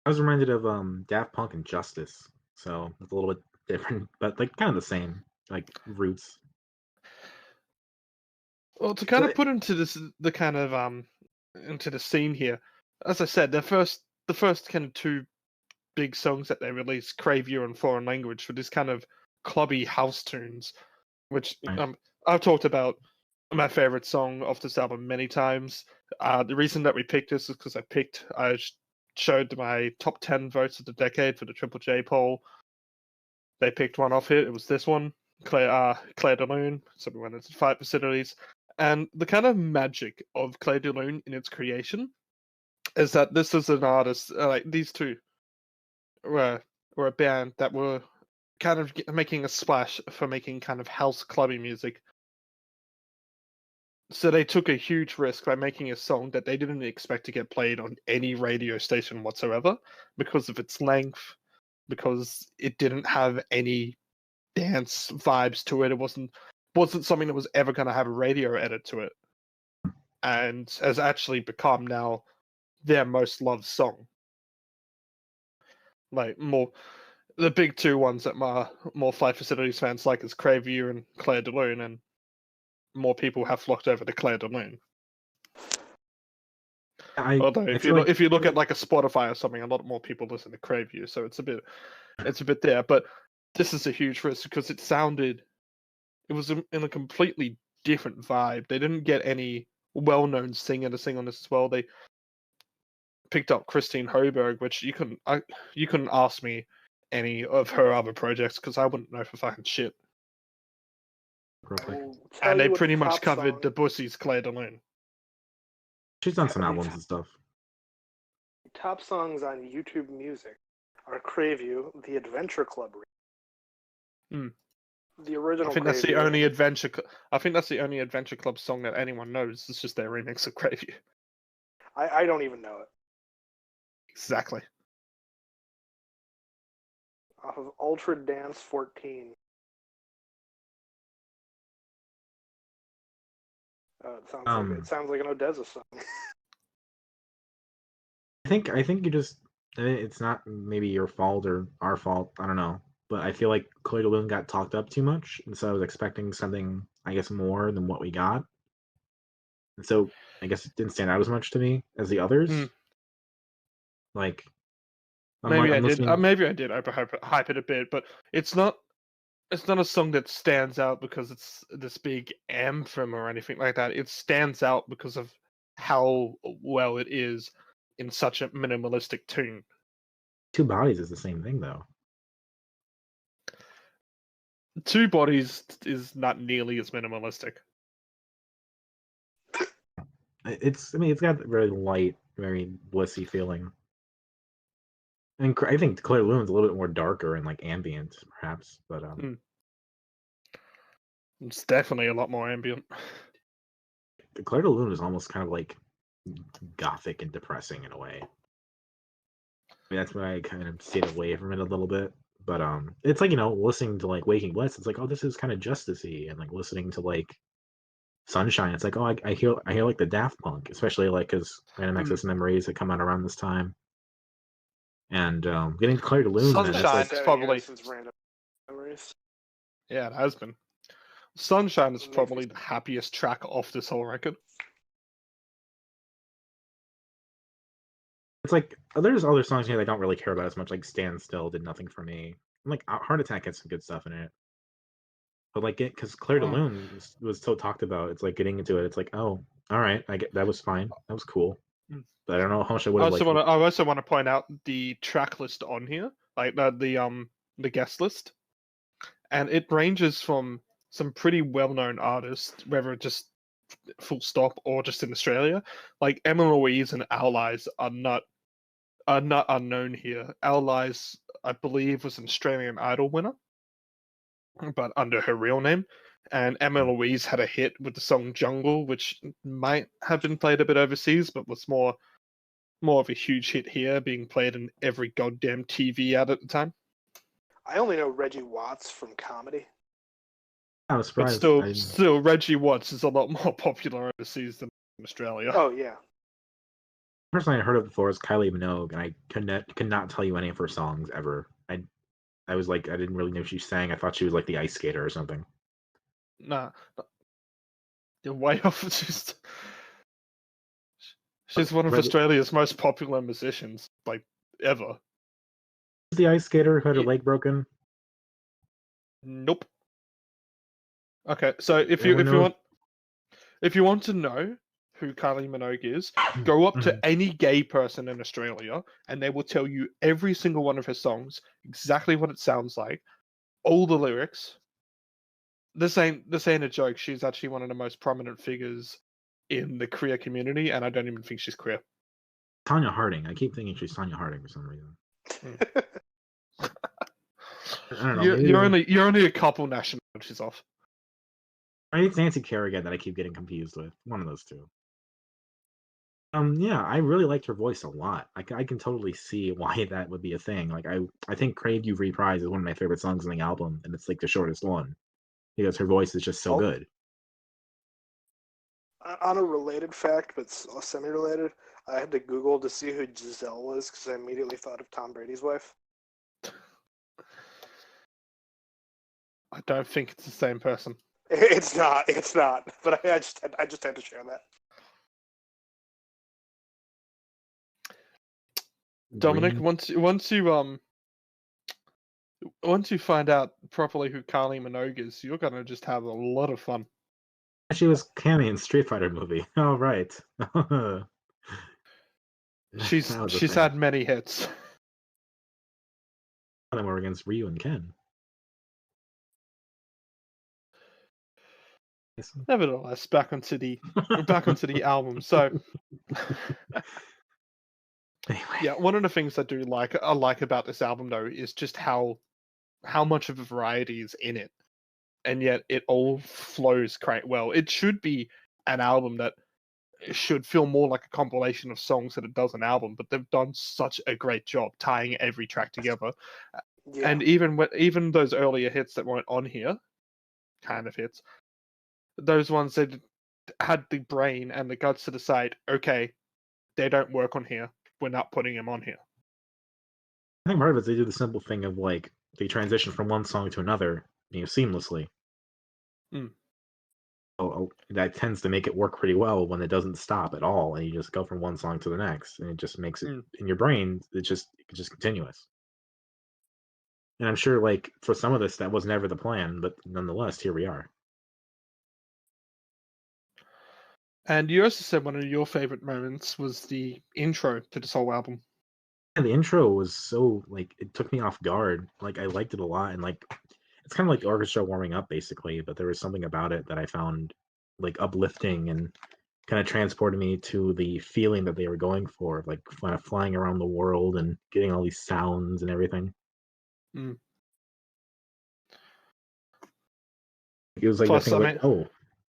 I was reminded of Daft Punk and Justice, so it's a little bit different, but like kind of the same, like roots. Well, to kind of put into the kind of into the scene here, as I said, the first kind of two big songs that they released, Crave You and Foreign Language, were this kind of clubby house tunes, which I've talked about my favorite song off this album many times. The reason that we picked this is because I showed my top 10 votes of the decade for the Triple J poll. They picked one off it. It was this one, Claire de Lune. So we went into 5 facilities. And the kind of magic of Claire de Lune in its creation is that this is an artist, like these two were a band that were kind of making a splash for making kind of house clubby music. So they took a huge risk by making a song that they didn't expect to get played on any radio station whatsoever because of its length, because it didn't have any dance vibes to it. It wasn't something that was ever going to have a radio edit to it, and has actually become now their most loved song. Like the big two ones that more Flight Facilities fans like is Crave You and Claire de Lune, and more people have flocked over to Claire de Lune. Although if you look at like a Spotify or something, a lot more people listen to Crave You, so it's a bit there. But this is a huge risk because it was in a completely different vibe. They didn't get any well-known singer to sing on this as well. They picked up Christine Hoberg, which you couldn't ask me any of her other projects because I wouldn't know for fucking shit. Perfect. And they pretty much covered Debussy's Claire de Lune. She's done some albums and stuff. Top songs on YouTube Music are Crave You, The Adventure Club. The original. I think that's the only Adventure. I think that's the only Adventure Club song that anyone knows. It's just their remix of Crave You. I don't even know it. Exactly. Off of Ultra Dance 14. It sounds like an Odessa song. I think you just, it's not maybe your fault or our fault. I don't know, but I feel like Claire de Lune got talked up too much, and so I was expecting something, I guess, more than what we got. And so I guess it didn't stand out as much to me as the others. Like, maybe I did overhype it a bit, but it's not a song that stands out because it's this big anthem or anything like that. It stands out because of how well it is in such a minimalistic tune. Two Bodies is the same thing, though. Two Bodies is not nearly as minimalistic. It's got a very light, very blissy feeling. And I think Claire de Lune's a little bit more darker and like ambient, perhaps, but it's definitely a lot more ambient. Claire de Lune is almost kind of like gothic and depressing in a way. I mean, that's why I kind of stayed away from it a little bit. But it's like, listening to like Waking Bliss, it's like, oh, this is kind of Justice-y, and like listening to like Sunshine, it's like, oh, I hear like the Daft Punk, especially like because Random Access Memories had come out around this time. And getting to Claire de Lune, Sunshine is probably since Random Memories. Yeah, it has been. Sunshine is probably the happiest track off this whole record. It's like there's other songs here that I don't really care about as much. Like Stand Still did nothing for me. And like Heart Attack had some good stuff in it, but like because Claire de Lune was so talked about, it's like getting into it. It's like, oh, all right, I get that was fine, that was cool. But I don't know how much I would have liked. I also want to point out the track list on here, like the guest list, and it ranges from some pretty well-known artists, whether just full stop or just in Australia. Like Emma Louise and Owl Eyes are not unknown here. Owl Eyes, I believe, was an Australian Idol winner, but under her real name. And Emma Louise had a hit with the song Jungle, which might have been played a bit overseas, but was more of a huge hit here, being played in every goddamn TV ad at the time. I only know Reggie Watts from comedy. I was surprised. But still, Reggie Watts is a lot more popular overseas than in Australia. Oh, yeah. The person I heard of before is Kylie Minogue, and I could not tell you any of her songs ever. I was like, I didn't really know she sang. I thought she was like the ice skater or something. Nah. You're way off. She's one of Australia's most popular musicians, like, ever. Is the ice skater who had her leg broken? Nope. Okay, so if you want to know who Kylie Minogue is, go up to any gay person in Australia, and they will tell you every single one of her songs, exactly what it sounds like, all the lyrics. This ain't a joke. She's actually one of the most prominent figures in the queer community, and I don't even think she's queer. Tanya Harding. I keep thinking she's Tanya Harding for some reason. I don't know. You're only a couple nationalities off. I think it's Nancy Kerrigan that I keep getting confused with. One of those two. Yeah, I really liked her voice a lot. I can totally see why that would be a thing. Like I think Crave You Reprise is one of my favorite songs on the album, and it's like the shortest one because her voice is just so good. On a related fact, but semi-related, I had to Google to see who Giselle was because I immediately thought of Tom Brady's wife. I don't think it's the same person. It's not, but I just had to share that. Dominic, once you once you find out properly who Kylie Minogue is, you're gonna just have a lot of fun. She was Cammy in Street Fighter movie. All right. That She's was a she's thing. had many hits. One of them were against Ryu and Ken. Nevertheless, back onto the album. So Anyway, yeah, one of the things I like about this album though is just how much of a variety is in it, and yet it all flows quite well. It should be an album that should feel more like a compilation of songs than it does an album, but they've done such a great job tying every track together. Yeah. And even those earlier hits that weren't on here, kind of hits, those ones that had the brain and the guts to decide, okay, they don't work on here, we're not putting them on here. I think part of it is they do the simple thing of like they transition from one song to another, seamlessly. Mm. That tends to make it work pretty well when it doesn't stop at all, and you just go from one song to the next, and it just makes it in your brain. It's just continuous. And I'm sure, like for some of this, that was never the plan, but nonetheless, here we are. And you also said one of your favorite moments was the intro to this whole album. And the intro was so like it took me off guard. Like I liked it a lot, and like it's kind of like the orchestra warming up, basically. But there was something about it that I found like uplifting and kind of transported me to the feeling that they were going for, like kind of flying around the world and getting all these sounds and everything. Mm. It was like Plus, the thing like, oh,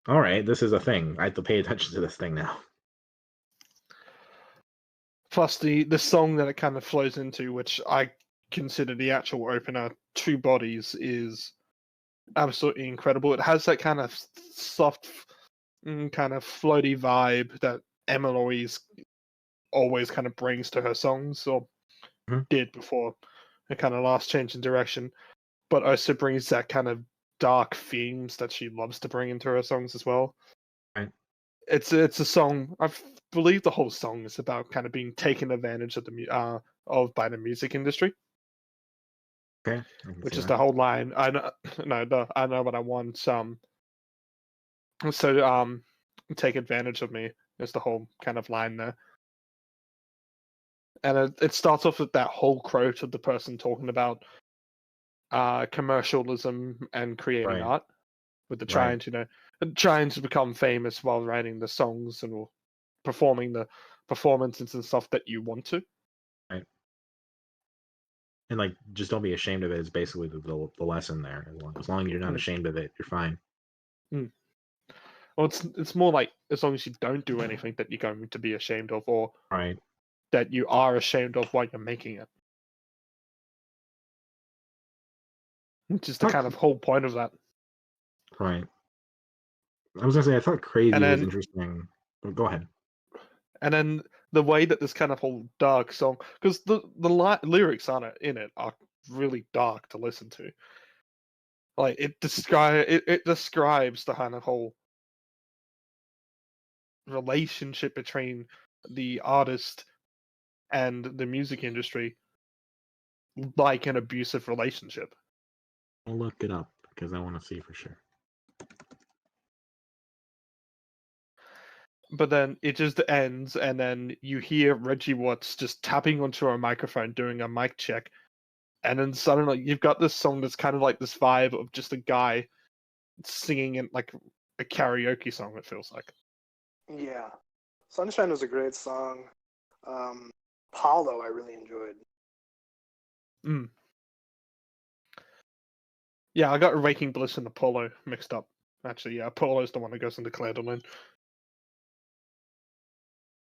all right, this is a thing. I have to pay attention to this thing now. Plus the song that it kind of flows into, which I consider the actual opener, Two Bodies, is absolutely incredible. It has that kind of soft, kind of floaty vibe that Emma Louise always kind of brings to her songs, or did before a kind of last change in direction, but also brings that kind of dark themes that she loves to bring into her songs as well. Right. It's a song. I believe the whole song is about kind of being taken advantage of by the music industry. Okay, which is the whole line. I know what I want. Take advantage of me is the whole kind of line there. And it starts off with that whole quote of the person talking about commercialism and creating art, with the trying to become famous while writing the songs and performing the performances and stuff that you want to. Right. And like, just don't be ashamed of it is basically the lesson there. As long as you're not ashamed of it, you're fine. Well, it's more like as long as you don't do anything that you're going to be ashamed of, or that you are ashamed of while you're making it. Which is the kind of whole point of that. Right. I was gonna say I thought Crazy was interesting. But go ahead. And then the way that this kind of whole dark song, because the lyrics on it in it are really dark to listen to. Like it describes the kind of whole relationship between the artist and the music industry, like an abusive relationship. I'll look it up because I want to see for sure. But then it just ends, and then you hear Reggie Watts just tapping onto a microphone, doing a mic check, and then suddenly you've got this song that's kind of like this vibe of just a guy singing in like a karaoke song, it feels like. Yeah. Sunshine was a great song. Paulo I really enjoyed. Yeah, I got Waking Bliss and Apollo mixed up. Actually, yeah, Apollo's the one that goes into Claire de Lune.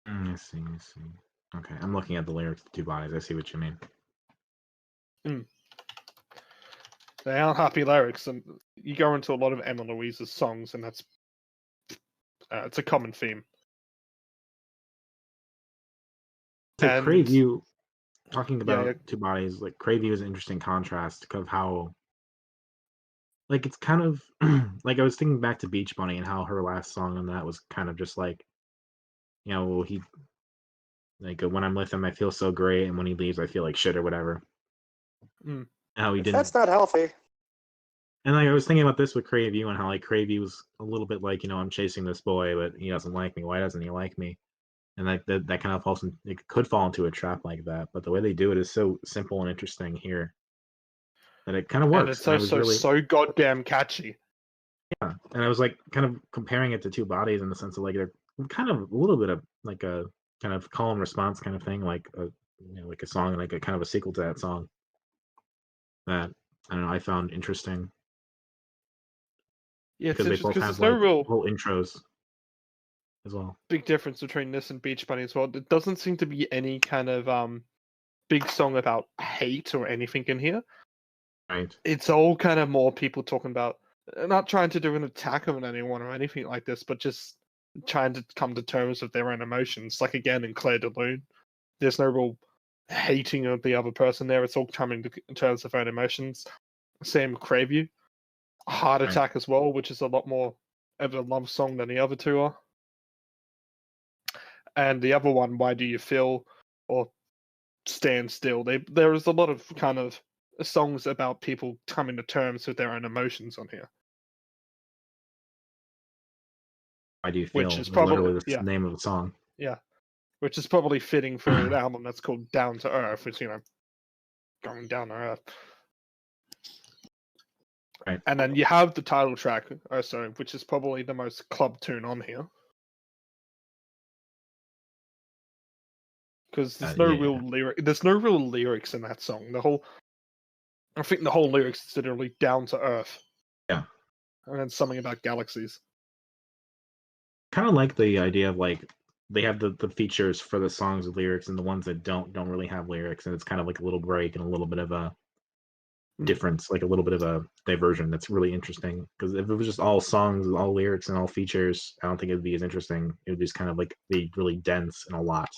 I see. Okay, I'm looking at the lyrics to Two Bodies. I see what you mean. They aren't happy lyrics, and you go into a lot of Emma Louise's songs, and that's it's a common theme. So Craveview, talking about Two Bodies, like Craveview is an interesting contrast of how, like, it's kind of like I was thinking back to Beach Bunny and how her last song on that was kind of just like, he like when I'm with him I feel so great, and when he leaves I feel like shit or whatever. how he If didn't. that's not healthy. And like I was thinking about this with Cravey and how like Cravey was a little bit like, I'm chasing this boy, but he doesn't like me. Why doesn't he like me? And like that kind of falls in, it could fall into a trap like that. But the way they do it is so simple and interesting here that it kind of And works. it's And I was really so goddamn catchy. yeah. And I was like kind of comparing it to Two Bodies in the sense of like they're kind of a little bit of like a kind of call and response kind of thing, like a like a song, like a kind of a sequel to that song that I don't know I found interesting Yeah, it's because they interesting both because have there's no like real whole intros as well. big difference between this and Beach Bunny as well. There doesn't seem to be any kind of big song about hate or anything in here. Right. It's all kind of more people talking about not trying to do an attack on anyone or anything like this, but just trying to come to terms with their own emotions. Like again in Claire de Lune, there's no real hating of the other person there. It's all coming to terms with their own emotions. Same Cravey, Heart Right. Attack as well, which is a lot more of a love song than the other two are. And the other one, Why Do You Feel, or Stand Still, there is a lot of kind of songs about people coming to terms with their own emotions on here. Why Do You Which Feel is is probably literally the name of the song. Yeah. Which is probably fitting for an album that's called Down to Earth, which, going down to earth. Right. And then you have the title track, also, which is probably the most club tune on here. Because there's no real lyrics in that song. I think the whole lyrics is literally down to earth. Yeah. And then something about galaxies. Kind of like the idea of like they have the features for the songs with lyrics and the ones that don't really have lyrics, and it's kind of like a little break and a little bit of a difference, like a little bit of a diversion that's really interesting. Because if it was just all songs, all lyrics, and all features, I don't think it would be as interesting. It would just kind of like be really dense and a lot.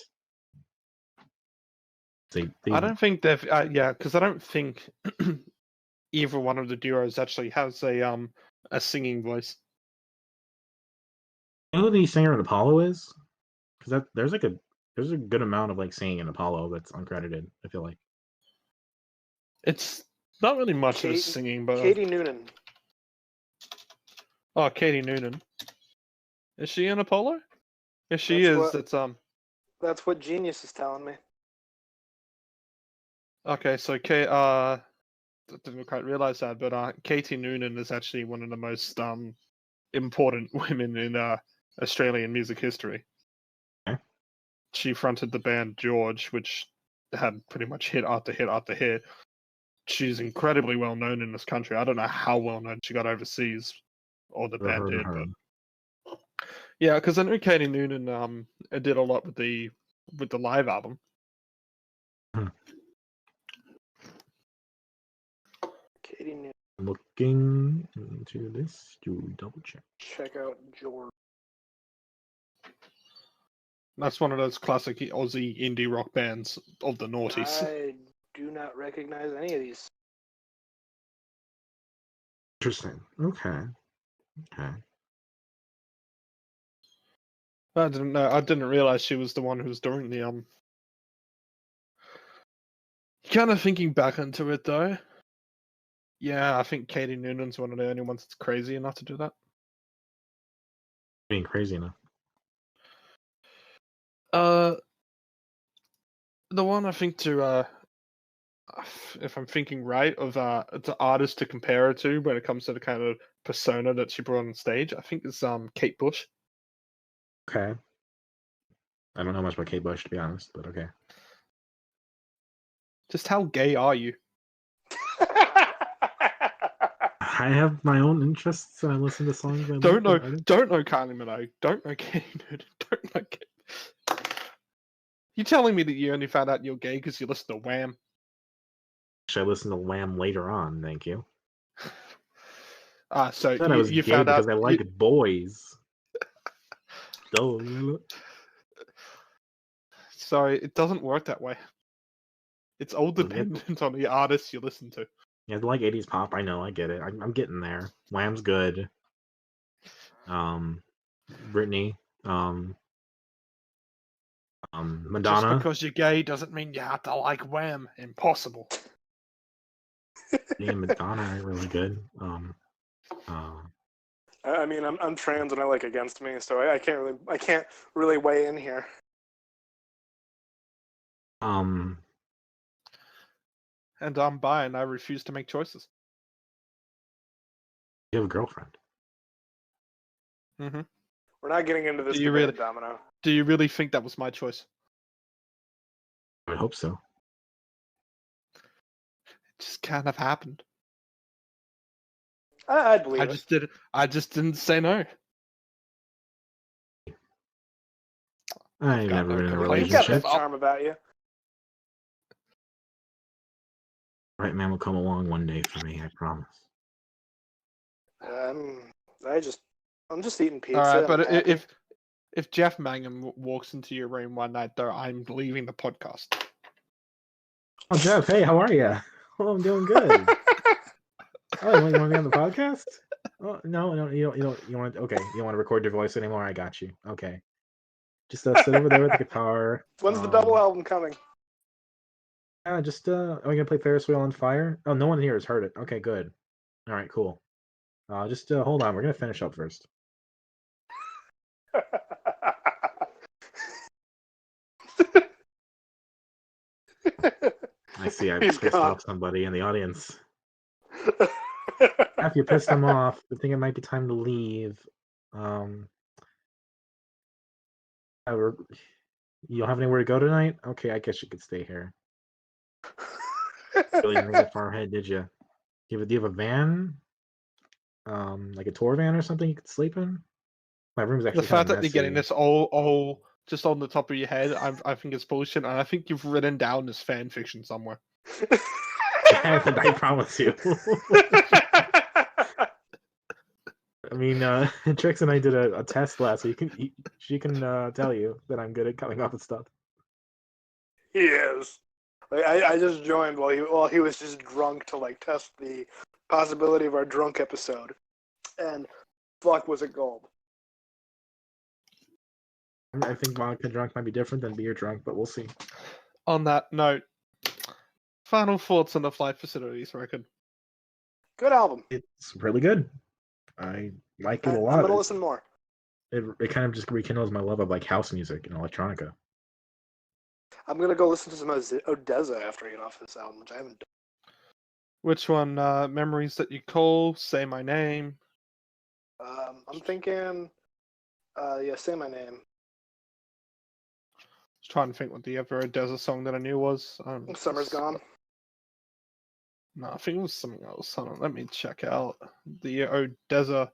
I don't think they've because I don't think either one of the duos actually has a singing voice. You know who the singer in Apollo is? Because there's a good amount of like singing in Apollo that's uncredited. I feel like It's not really much of singing, but Katie Noonan. Oh, Katie Noonan. Is she in Apollo? If she is, That's what Genius is telling me. Okay, so I didn't quite realize that, but Katie Noonan is actually one of the most important women in Australian music history. Okay. She fronted the band George, which had pretty much hit after hit after hit. She's incredibly well known in this country. I don't know how well known she got overseas, or the band did, but yeah, because I know Katie Noonan did a lot with the live album. Katie Noonan. Looking into this to double check. Check out George. That's one of those classic Aussie indie rock bands of the noughties. I do not recognize any of these. Interesting. Okay. I didn't know. I didn't realize she was the one who was doing the Kind of thinking back into it though. Yeah, I think Katie Noonan's one of the only ones that's crazy enough to do that. Being crazy enough. The one I think to if I'm thinking right, of the artist to compare her to when it comes to the kind of persona that she brought on stage, I think it's Kate Bush. Okay. I don't know much about Kate Bush, to be honest, but okay. Just how gay are you? I have my own interests and I listen to songs. Don't know Kylie Minogue. Don't know Katie Noonan. Don't know Kate. You telling me that you only found out you're gay because you listen to Wham? Actually, I listened to Wham later on. Thank you. So I was you gay found because out I like boys. Sorry, it doesn't work that way. It's all dependent on the artists you listen to. Yeah, I like 80s pop. I know, I get it. I'm getting there. Wham's good. Britney. Madonna. Just because you're gay doesn't mean you have to like Wham. Impossible. Me and Madonna are really good. I mean, I'm trans and I like Against Me, so I can't really weigh in here. And I'm bi and I refuse to make choices. You have a girlfriend. Mm-hmm. We're not getting into this Do you debate, really- Domino. Do you really think that was my choice? I would hope so. It just kind of happened. I believe it. I just didn't say no. I've got never no been in a complaints. You've got relationship. that charm about you. Right man will come along one day for me, I promise. I'm just eating pizza. All right, and but I'm happy. if Jeff Mangum walks into your room one night, though, I'm leaving the podcast. Oh Jeff, hey, how are you? Oh, I'm doing good. Oh, you want to be on the podcast? Oh no, you want to, okay, you don't want to record your voice anymore? I got you. Okay. Just sit over there with the guitar. When's the double album coming? Are we gonna play Ferris Wheel on Fire? Oh, no one here has heard it. Okay, good. All right, cool. Just hold on. We're gonna finish up first. I see. I He's pissed gone. off somebody in the audience. If you pissed them off, I think it might be time to leave. You don't have anywhere to go tonight? Okay, I guess you could stay here. Really didn't get far ahead, did you? Do you have a van? Like a tour van or something you could sleep in? My room's actually The fact kind of that you're getting messy. this all just on the top of your head, I think it's bullshit, and I think you've written down this fan fiction somewhere. I promise you. I mean, Trix and I did a test last week. She can tell you that I'm good at coming up with stuff. He is. Like, I just joined while he was just drunk to like test the possibility of our drunk episode, and fuck, was it gold. I think vodka drunk might be different than beer drunk, but we'll see. On that note, final thoughts on the Flight Facilities record. Good album. It's really good. I like it a lot. I'm gonna listen more. It kind of just rekindles my love of like house music and electronica. I'm gonna go listen to some Odessa after I get off this album, which I haven't done. Which one? Memories That You Call, Say My Name. I'm thinking, Say My Name. I was trying to think what the other Odessa song that I knew was. Summer's Gone. No, I think it was something else. Hold on, let me check out the Odessa.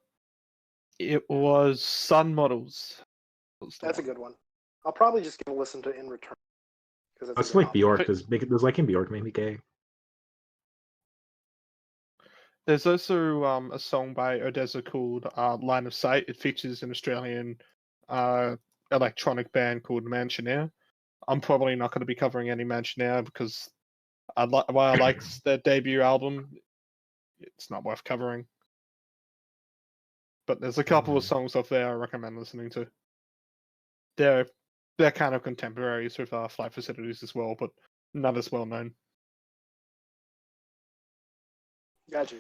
It was Sun Models. That's a good one. I'll probably just give a listen to In Return. It's like Bjork. Does like in Bjork make me gay? There's also a song by Odessa called Line of Sight. It features an Australian electronic band called Mansionaire. I'm probably not going to be covering any Mansionaire because while I liked their debut album, it's not worth covering. But there's a couple of songs off there I recommend listening to. They're kind of contemporaries with Flight Facilities as well, but not as well known. Gotcha.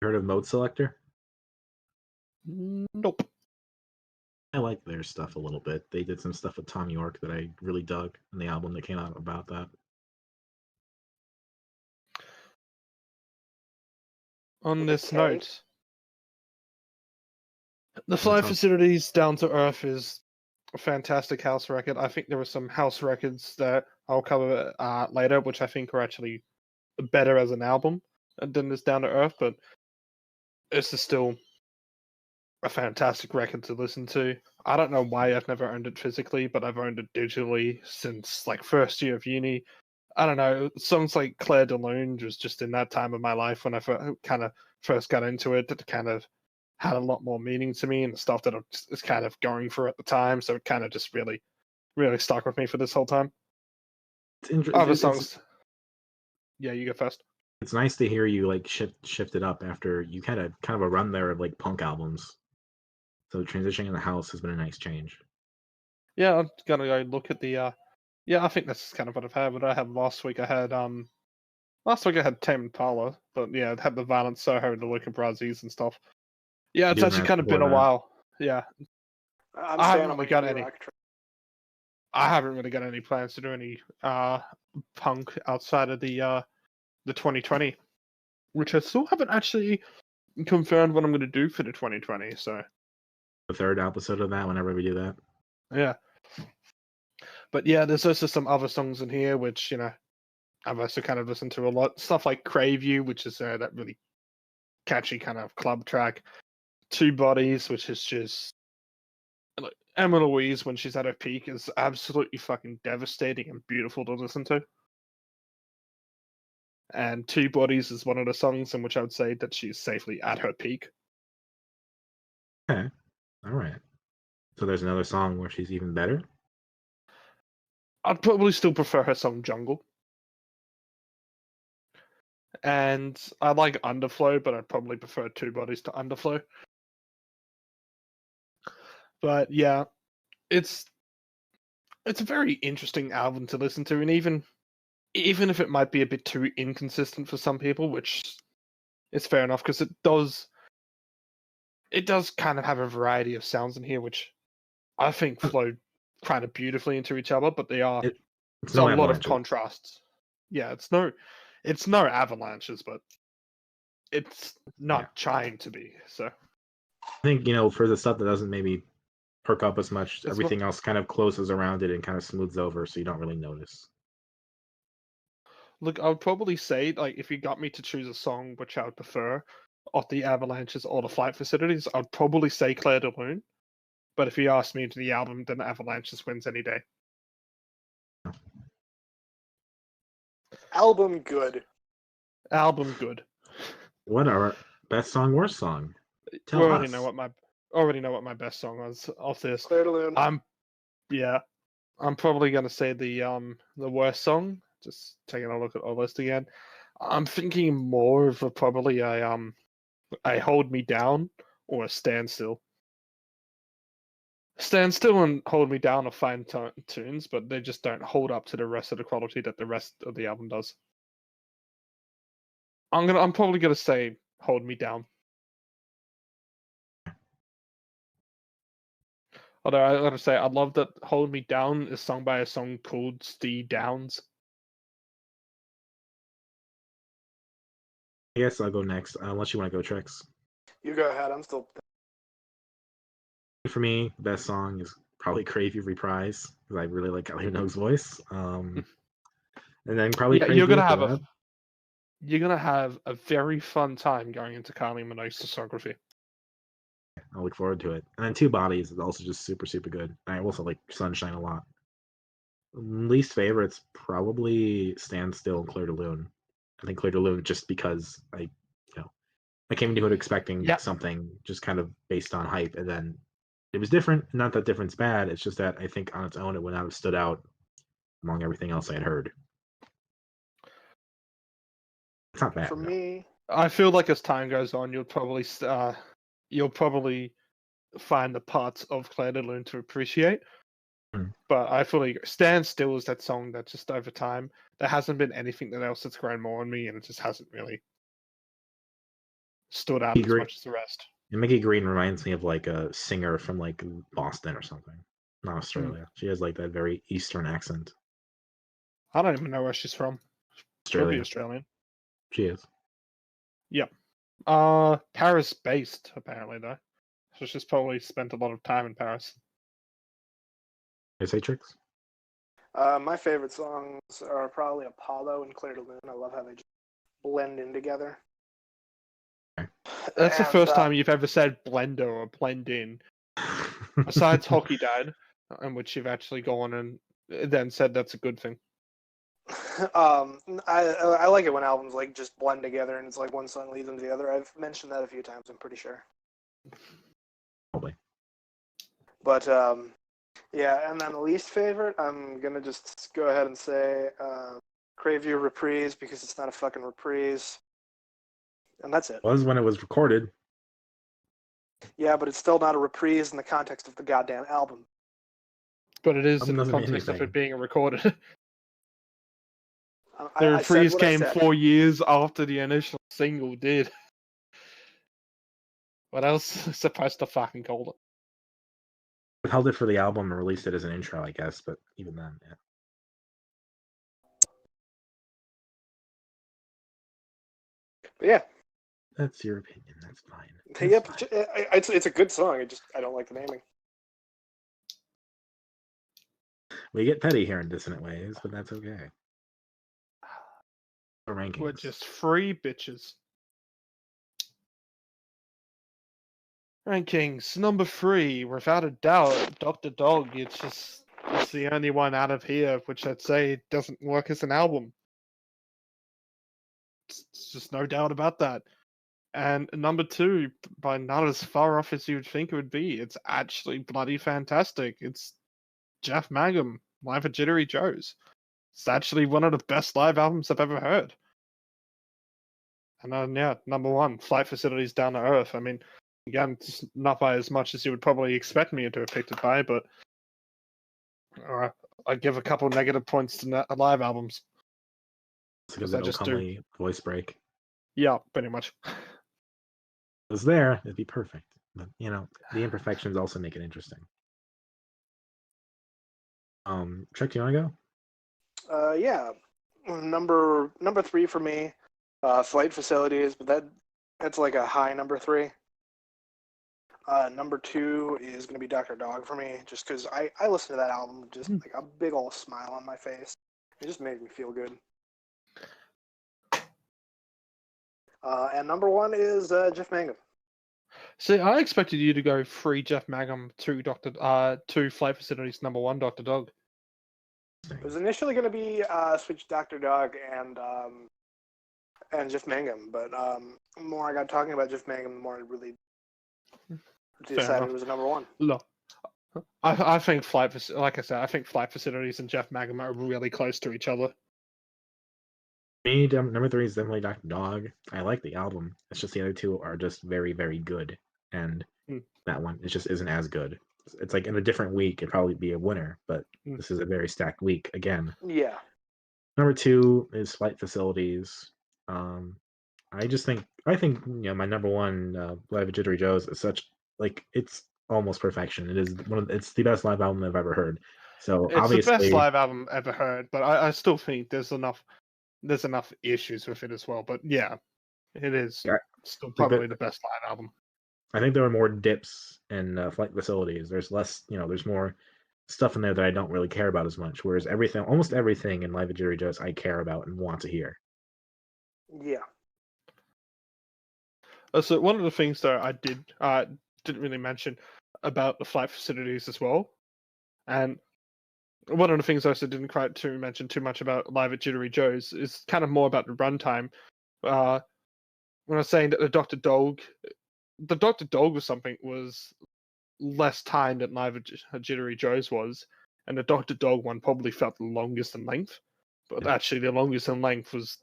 Heard of Mode Selector? Nope. I like their stuff a little bit. They did some stuff with Tom York that I really dug in the album that came out about that. On this note, the Flight Facilities Down to Earth is a fantastic house record. I think there are some house records that I'll cover later, which I think are actually better as an album than this Down to Earth, but this is still a fantastic record to listen to. I don't know why I've never owned it physically, but I've owned it digitally since like first year of uni. I don't know, songs like Claire de Lune was just in that time of my life when I kind of first got into it. It kind of had a lot more meaning to me and the stuff that I was kind of going for at the time. So it kind of just really, really stuck with me for this whole time. Other songs. Yeah, you go first. It's nice to hear you like shift it up after you kind of a run there of like punk albums. So transitioning in the house has been a nice change. Yeah, I'm gonna go look at the. Yeah, I think that's kind of what I've had. What I had last week, I had Last week I had Tame Impala, but yeah, it had the Violent Soho, the Luca Brasi's and stuff. Yeah, it's Doing actually that kind of been before a that. while. Yeah, I'm I staying haven't on my really got indie any. rock train. I haven't really got any plans to do any punk outside of the 2020, which I still haven't actually confirmed what I'm going to do for the 2020. So The third episode of that, whenever we do that. yeah, but yeah, there's also some other songs in here which I've also kind of listened to a lot. Stuff like Crave You, which is that really catchy kind of club track. Two Bodies, which is just like Emma Louise when she's at her peak is absolutely fucking devastating and beautiful to listen to. And Two Bodies is one of the songs in which I would say that she's safely at her peak. Okay. All right. So there's another song where she's even better. I'd probably still prefer her song Jungle. And I like Underflow, but I'd probably prefer Two Bodies to Underflow. But yeah, it's a very interesting album to listen to, and even if it might be a bit too inconsistent for some people, which is fair enough because it does kind of have a variety of sounds in here, which I think flow kind of beautifully into each other, but they are It's a no lot of avalanches. contrasts. Yeah, it's no avalanches, but it's not trying to be. So I think for the stuff that doesn't maybe perk up as much, It's everything else kind of closes around it and kind of smooths over, so you don't really notice. look, I would probably say like if you got me to choose a song which I would prefer of the Avalanches or the Flight Facilities, I'd probably say Claire de Lune. But if you ask me to the album, then Avalanches wins any day. Album good. Album good. What are best song, worst song? Tell We us. already know what my best song was of this. Claire de Lune. I'm probably gonna say the worst song. Just taking a look at our list again. I'm thinking more of probably a Hold Me Down or a Standstill. Standstill and Hold Me Down are fine tunes, but they just don't hold up to the rest of the quality that the rest of the album does. I'm probably gonna say Hold Me Down. Although I gotta say, I love that Hold Me Down is sung by a song called Steve Downs. I guess I'll go next, unless you want to go, Trix. You go ahead. I'm still. For me, best song is probably Crave You Reprise, because I really like Kylie Minogue's voice. And then probably Crave you're You gonna after have that. you're gonna have a very fun time going into Kylie Minogue's discography. I look forward to it. And then Two Bodies is also just super, super good. I also like Sunshine a lot. Least favorites probably Stand Still and Claire de Lune. I think Claire de Lune just because I came into it expecting something just kind of based on hype, and then it was different. Not that different's bad. It's just that I think on its own it would not have stood out among everything else I had heard. It's not bad. For me, I feel like as time goes on, you'll probably find the parts of Claire de Lune to appreciate. But I fully agree. Stand Still is that song that just over time, there hasn't been anything else that's grown more on me, and it just hasn't really stood out as much as the rest. And Mickey Green reminds me of like a singer from like Boston or something, not Australia. She has like that very Eastern accent. I don't even know where she's from. Australia. She'll be Australian. She is. Yep. Paris based apparently though, so she's probably spent a lot of time in Paris. Is that Trix? My favorite songs are probably Apollo and Claire de Lune. I love how they just blend in together. That's the first time you've ever said blender or blend in, besides Hockey Dad, in which you've actually gone and then said that's a good thing. I like it when albums like just blend together and it's like one song leads into the other. I've mentioned that a few times, I'm pretty sure. Probably. But yeah, and then the least favorite, I'm gonna just go ahead and say Crave You Reprise because it's not a fucking reprise. And that's it. It was when it was recorded. Yeah, but it's still not a reprise in the context of the goddamn album. But it is in the context of it being recorded. The I said reprise what I came said. 4 years after the initial single did. What else is supposed to fucking call it? Held it for the album and released it as an intro, I guess, but even then, yeah. But yeah. That's your opinion. That's fine. Yep, it's a good song. I don't like the naming. We get petty here in Dissonant Ways, but that's okay. Rankings. We're just free bitches. Rankings number 3, without a doubt, Dr. Dog. It's the only one out of here which I'd say doesn't work as an album. It's just no doubt about that. And number 2, by not as far off as you'd think it would be, it's actually bloody fantastic. It's Jeff Mangum, live at Jittery Joe's. It's actually one of the best live albums I've ever heard. And then, yeah, number 1, Flight Facilities Down to Earth. I mean, again, it's not by as much as you would probably expect me to have picked it by, but I give a couple negative points to live albums. Because I just do voice break. Yeah, pretty much. If it was there, it'd be perfect. But the imperfections also make it interesting. Trick, do you want to go? Yeah. Number 3 for me, Flight Facilities, but that's like a high number 3. Number 2 is going to be Dr. Dog for me, just because I listened to that album with just like a big old smile on my face. It just made me feel good. And number 1 is Jeff Mangum. See, I expected you to go 3 Jeff Mangum, 2 Flight Facilities, number 1 Dr. Dog. It was initially going to be switch Dr. Dog and Jeff Mangum, but the more I got talking about Jeff Mangum, the more I really decided it was number 1. Look, I think like I said, I think Flight Facilities and Jeff Mangum are really close to each other. Me, number 3 is definitely Dr. Dog. I like the album. It's just the other 2 are just very, very good, and that one it just isn't as good. It's like in a different week, it'd probably be a winner, but this is a very stacked week again. Yeah. Number 2 is Flight Facilities. I think my number 1 live at Jittery Joe's is such like it's almost perfection. It is it's the best live album I've ever heard. So it's obviously the best live album ever heard, but I still think there's enough issues with it as well. But yeah, it is still probably the best live album. I think there are more dips in Flight Facilities. There's less, there's more stuff in there that I don't really care about as much. Whereas almost everything in Live at Jittery Joe's I care about and want to hear. Yeah. So one of the things that I didn't really mention about the Flight Facilities as well, and one of the things I also didn't quite to mention too much about Live at Jittery Joe's is kind of more about the runtime. When I was saying that the Dr. Dog was less time than Live at Jittery Joe's was, and the Dr. Dog one probably felt the longest in length, but actually the longest in length was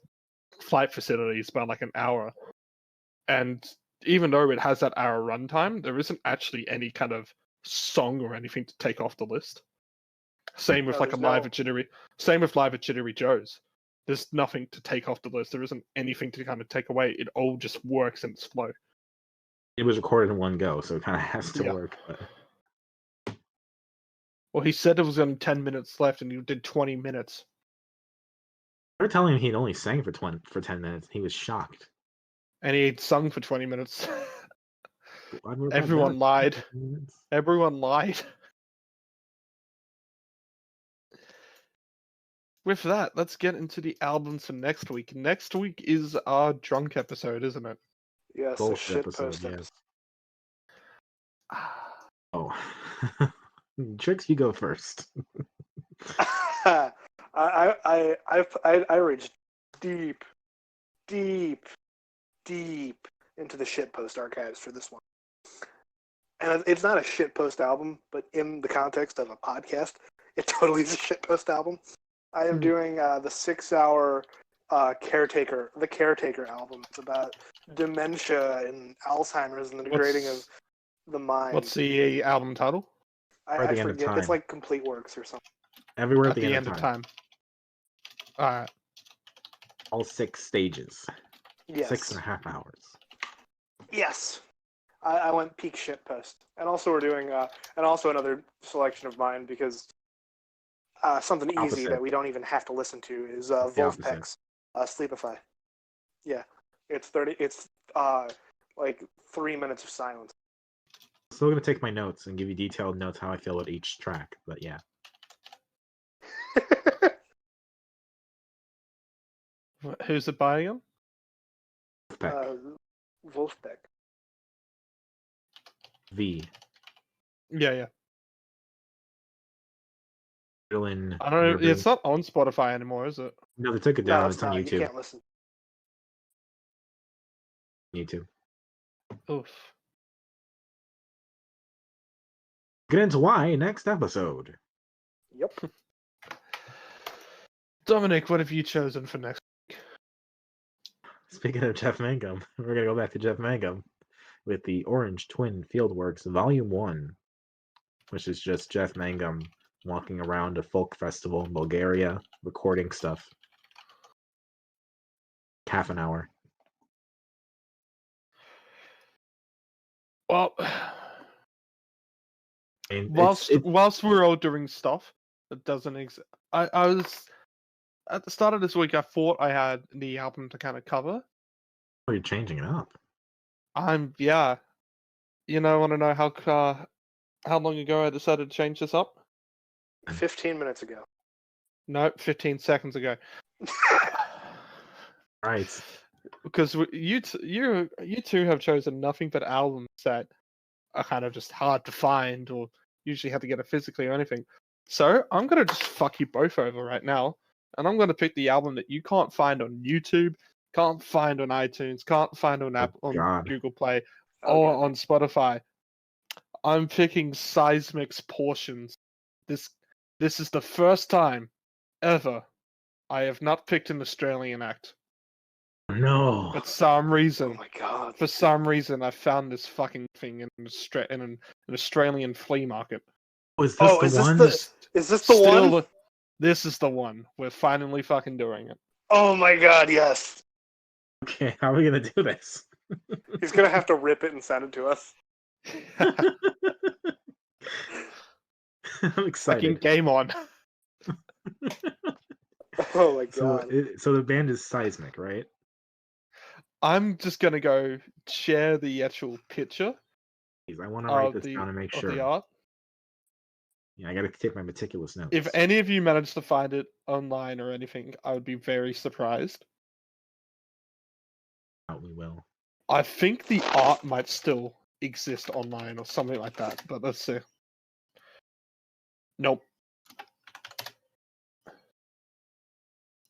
Flight Facilities by like an hour. And even though it has that hour runtime, there isn't actually any kind of song or anything to take off the list. Same with Live at Jittery Joe's. There's nothing to take off the list. There isn't anything to kind of take away. It all just works in its flow. It was recorded in one go, so it kind of has to work. But... Well, he said there was only 10 minutes left, and you did 20 minutes. They were telling him he'd only sang for 10 minutes. He was shocked. And he had sung for 20 minutes. Everyone lied. Everyone lied. With that, let's get into the albums for next week. Next week is our drunk episode, isn't it? Yes, a shit post episode. Oh. Tricks, you go first. I reached deep into the shitpost archives for this one. And it's not a shitpost album, but in the context of a podcast, it totally is a shitpost album. I am doing the 6-hour Caretaker album. It's about dementia and Alzheimer's and the degrading of the mind. What's the album title? I forget. It's like Complete Works or something. Everywhere at the end of time. All right. All 6 stages. Yes. 6.5 hours. Yes. I went peak shit post. And also we're doing, and also another selection of mine because something easy Opposite. that we don't even have to listen to is It's the opposite. Wolfpack's Sleepify. Yeah. It's like 3 minutes of silence. Still gonna take my notes and give you detailed notes how I feel about each track, but yeah. Who's it by again? Wolfpack. Wolfpack. V. Yeah. Ritalin. I don't know. It's not on Spotify anymore, is it? No, they took it No, down. it's It's on not. YouTube. You can't listen. YouTube. Oof. Get into why next episode. Yep. Dominic, what have you chosen for next? Speaking of Jeff Mangum, we're gonna go back to Jeff Mangum with the Orange Twin Fieldworks Volume 1, which is just Jeff Mangum walking around a folk festival in Bulgaria, recording stuff. Half an hour. Well, I mean, whilst we're all doing stuff that doesn't exist, I was at the start of this week. I thought I had the album to kind of cover. Oh, you're changing it up. Yeah. You know, want to know how long ago I decided to change this up? 15 minutes ago. No, 15 seconds ago. Right. Because you two have chosen nothing but albums that are kind of just hard to find, or usually have to get it physically or anything. So I'm gonna just fuck you both over right now, and I'm gonna pick the album that you can't find on YouTube, can't find on iTunes, can't find on God. Google Play, or on Spotify. I'm picking Seismic's Portions. This is the first time ever I have not picked an Australian act. No. But some reason, Oh my god. for some reason, I found this fucking thing in an Australian flea market. Was this the one? Is this the one? This is the one. We're finally fucking doing it. Oh my god, yes. Okay, how are we gonna do this? He's gonna have to rip it and send it to us. I'm excited. Fucking game on. Oh my god. So the band is Seismic, right? I'm just gonna go share the actual picture Please, I want to write of this down and make sure. the art. Yeah, I gotta take my meticulous notes. If any of you manage to find it online or anything, I would be very surprised. We will. I think the art might still exist online or something like that, but let's see. Nope.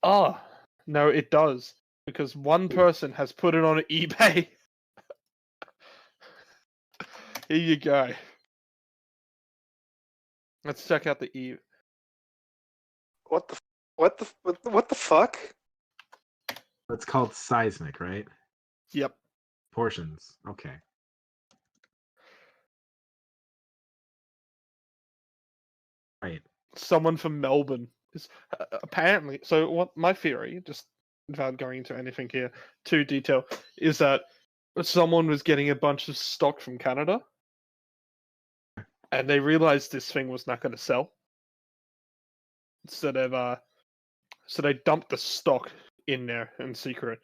Ah, no, it does. Because one person has put it on eBay. Here you go. Let's check out the eBay. What the fuck? It's called Seismic, right? Yep. Portions. Okay. Right. Someone from Melbourne is apparently. So what my theory, just without going into anything here too detail, is that someone was getting a bunch of stock from Canada, and they realized this thing was not going to sell. So they dumped the stock in there in secret,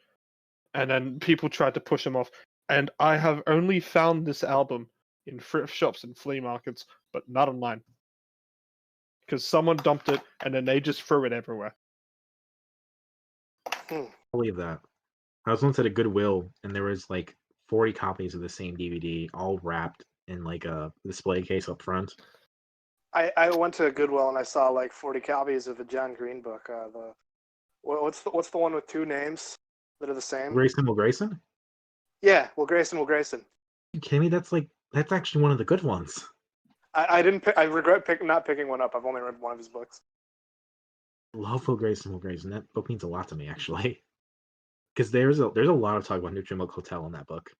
and then people tried to push them off. And I have only found this album in thrift shops and flea markets, but not online. Because someone dumped it, and then they just threw it everywhere. I believe that. I was once at a Goodwill, and there was like 40 copies of the same DVD, all wrapped in like a display case up front. I went to Goodwill and I saw like 40 copies of a John Green book. What's the one with 2 names that are the same? Will Grayson? Yeah, Will Grayson. You kidding me? That's actually one of the good ones. I didn't pick. I regret not picking one up. I've only read one of his books. I love Will Grayson. That book means a lot to me, actually. Because there's a lot of talk about Neutral Milk Hotel in that book.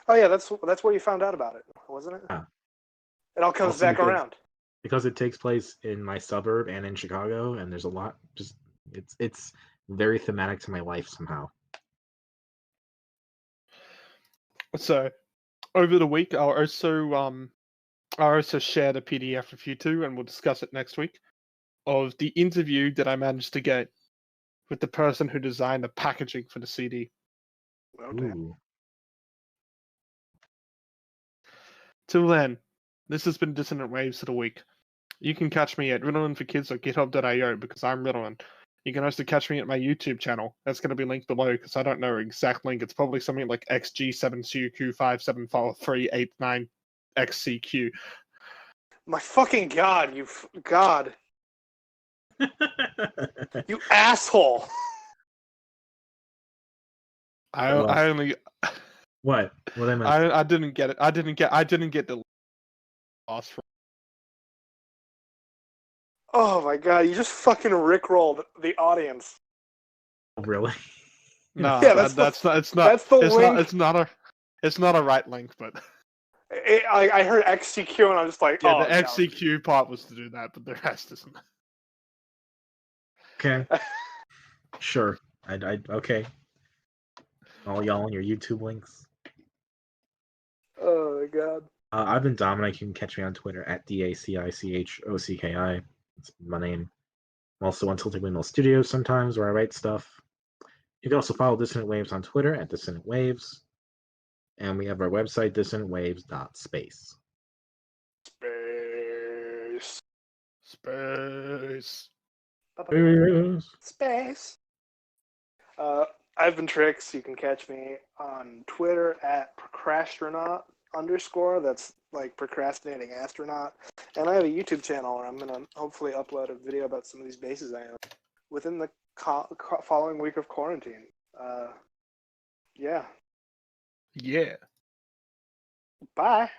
Oh yeah, that's where you found out about it, wasn't it? Yeah. It all comes Also back around. Because it takes place in my suburb and in Chicago, and there's a lot. Just it's very thematic to my life somehow. So, over the week, I'll also share the PDF with you two, and we'll discuss it next week, of the interview that I managed to get with the person who designed the packaging for the CD. Okay. Ooh. Till then, this has been Dissonant Waves of the Week. You can catch me at Ritalin for Kids on github.io because I'm Ritalin. You can also catch me at my YouTube channel. That's going to be linked below because I don't know an exact link. It's probably something like XG7CQ5743889XCQ. My fucking god, God. You asshole. I only What? What I meant? I didn't get it. I didn't get the loss from. Oh my god, you just fucking rickrolled the audience. No, Really? Yeah, that's not. that's the link. It's not a right link, but I heard XCQ and I'm just like, yeah, oh, the XCQ part was to do that, but the rest isn't. Okay. Sure. I okay. All y'all on your YouTube links. Oh my god. I've been Dominic. You can catch me on Twitter at DACICHOCKI. That's my name. I'm also on Tilted Windmill Studios sometimes where I write stuff. You can also follow Dissonant Waves on Twitter at Dissonant Waves. And we have our website, dissonantwaves.space. Space. Space. Space. I've been Trix. You can catch me on Twitter at procrastronaut_. That's like procrastinating astronaut. And I have a YouTube channel where I'm going to hopefully upload a video about some of these bases I own within the following week of quarantine. Yeah. Yeah. Bye.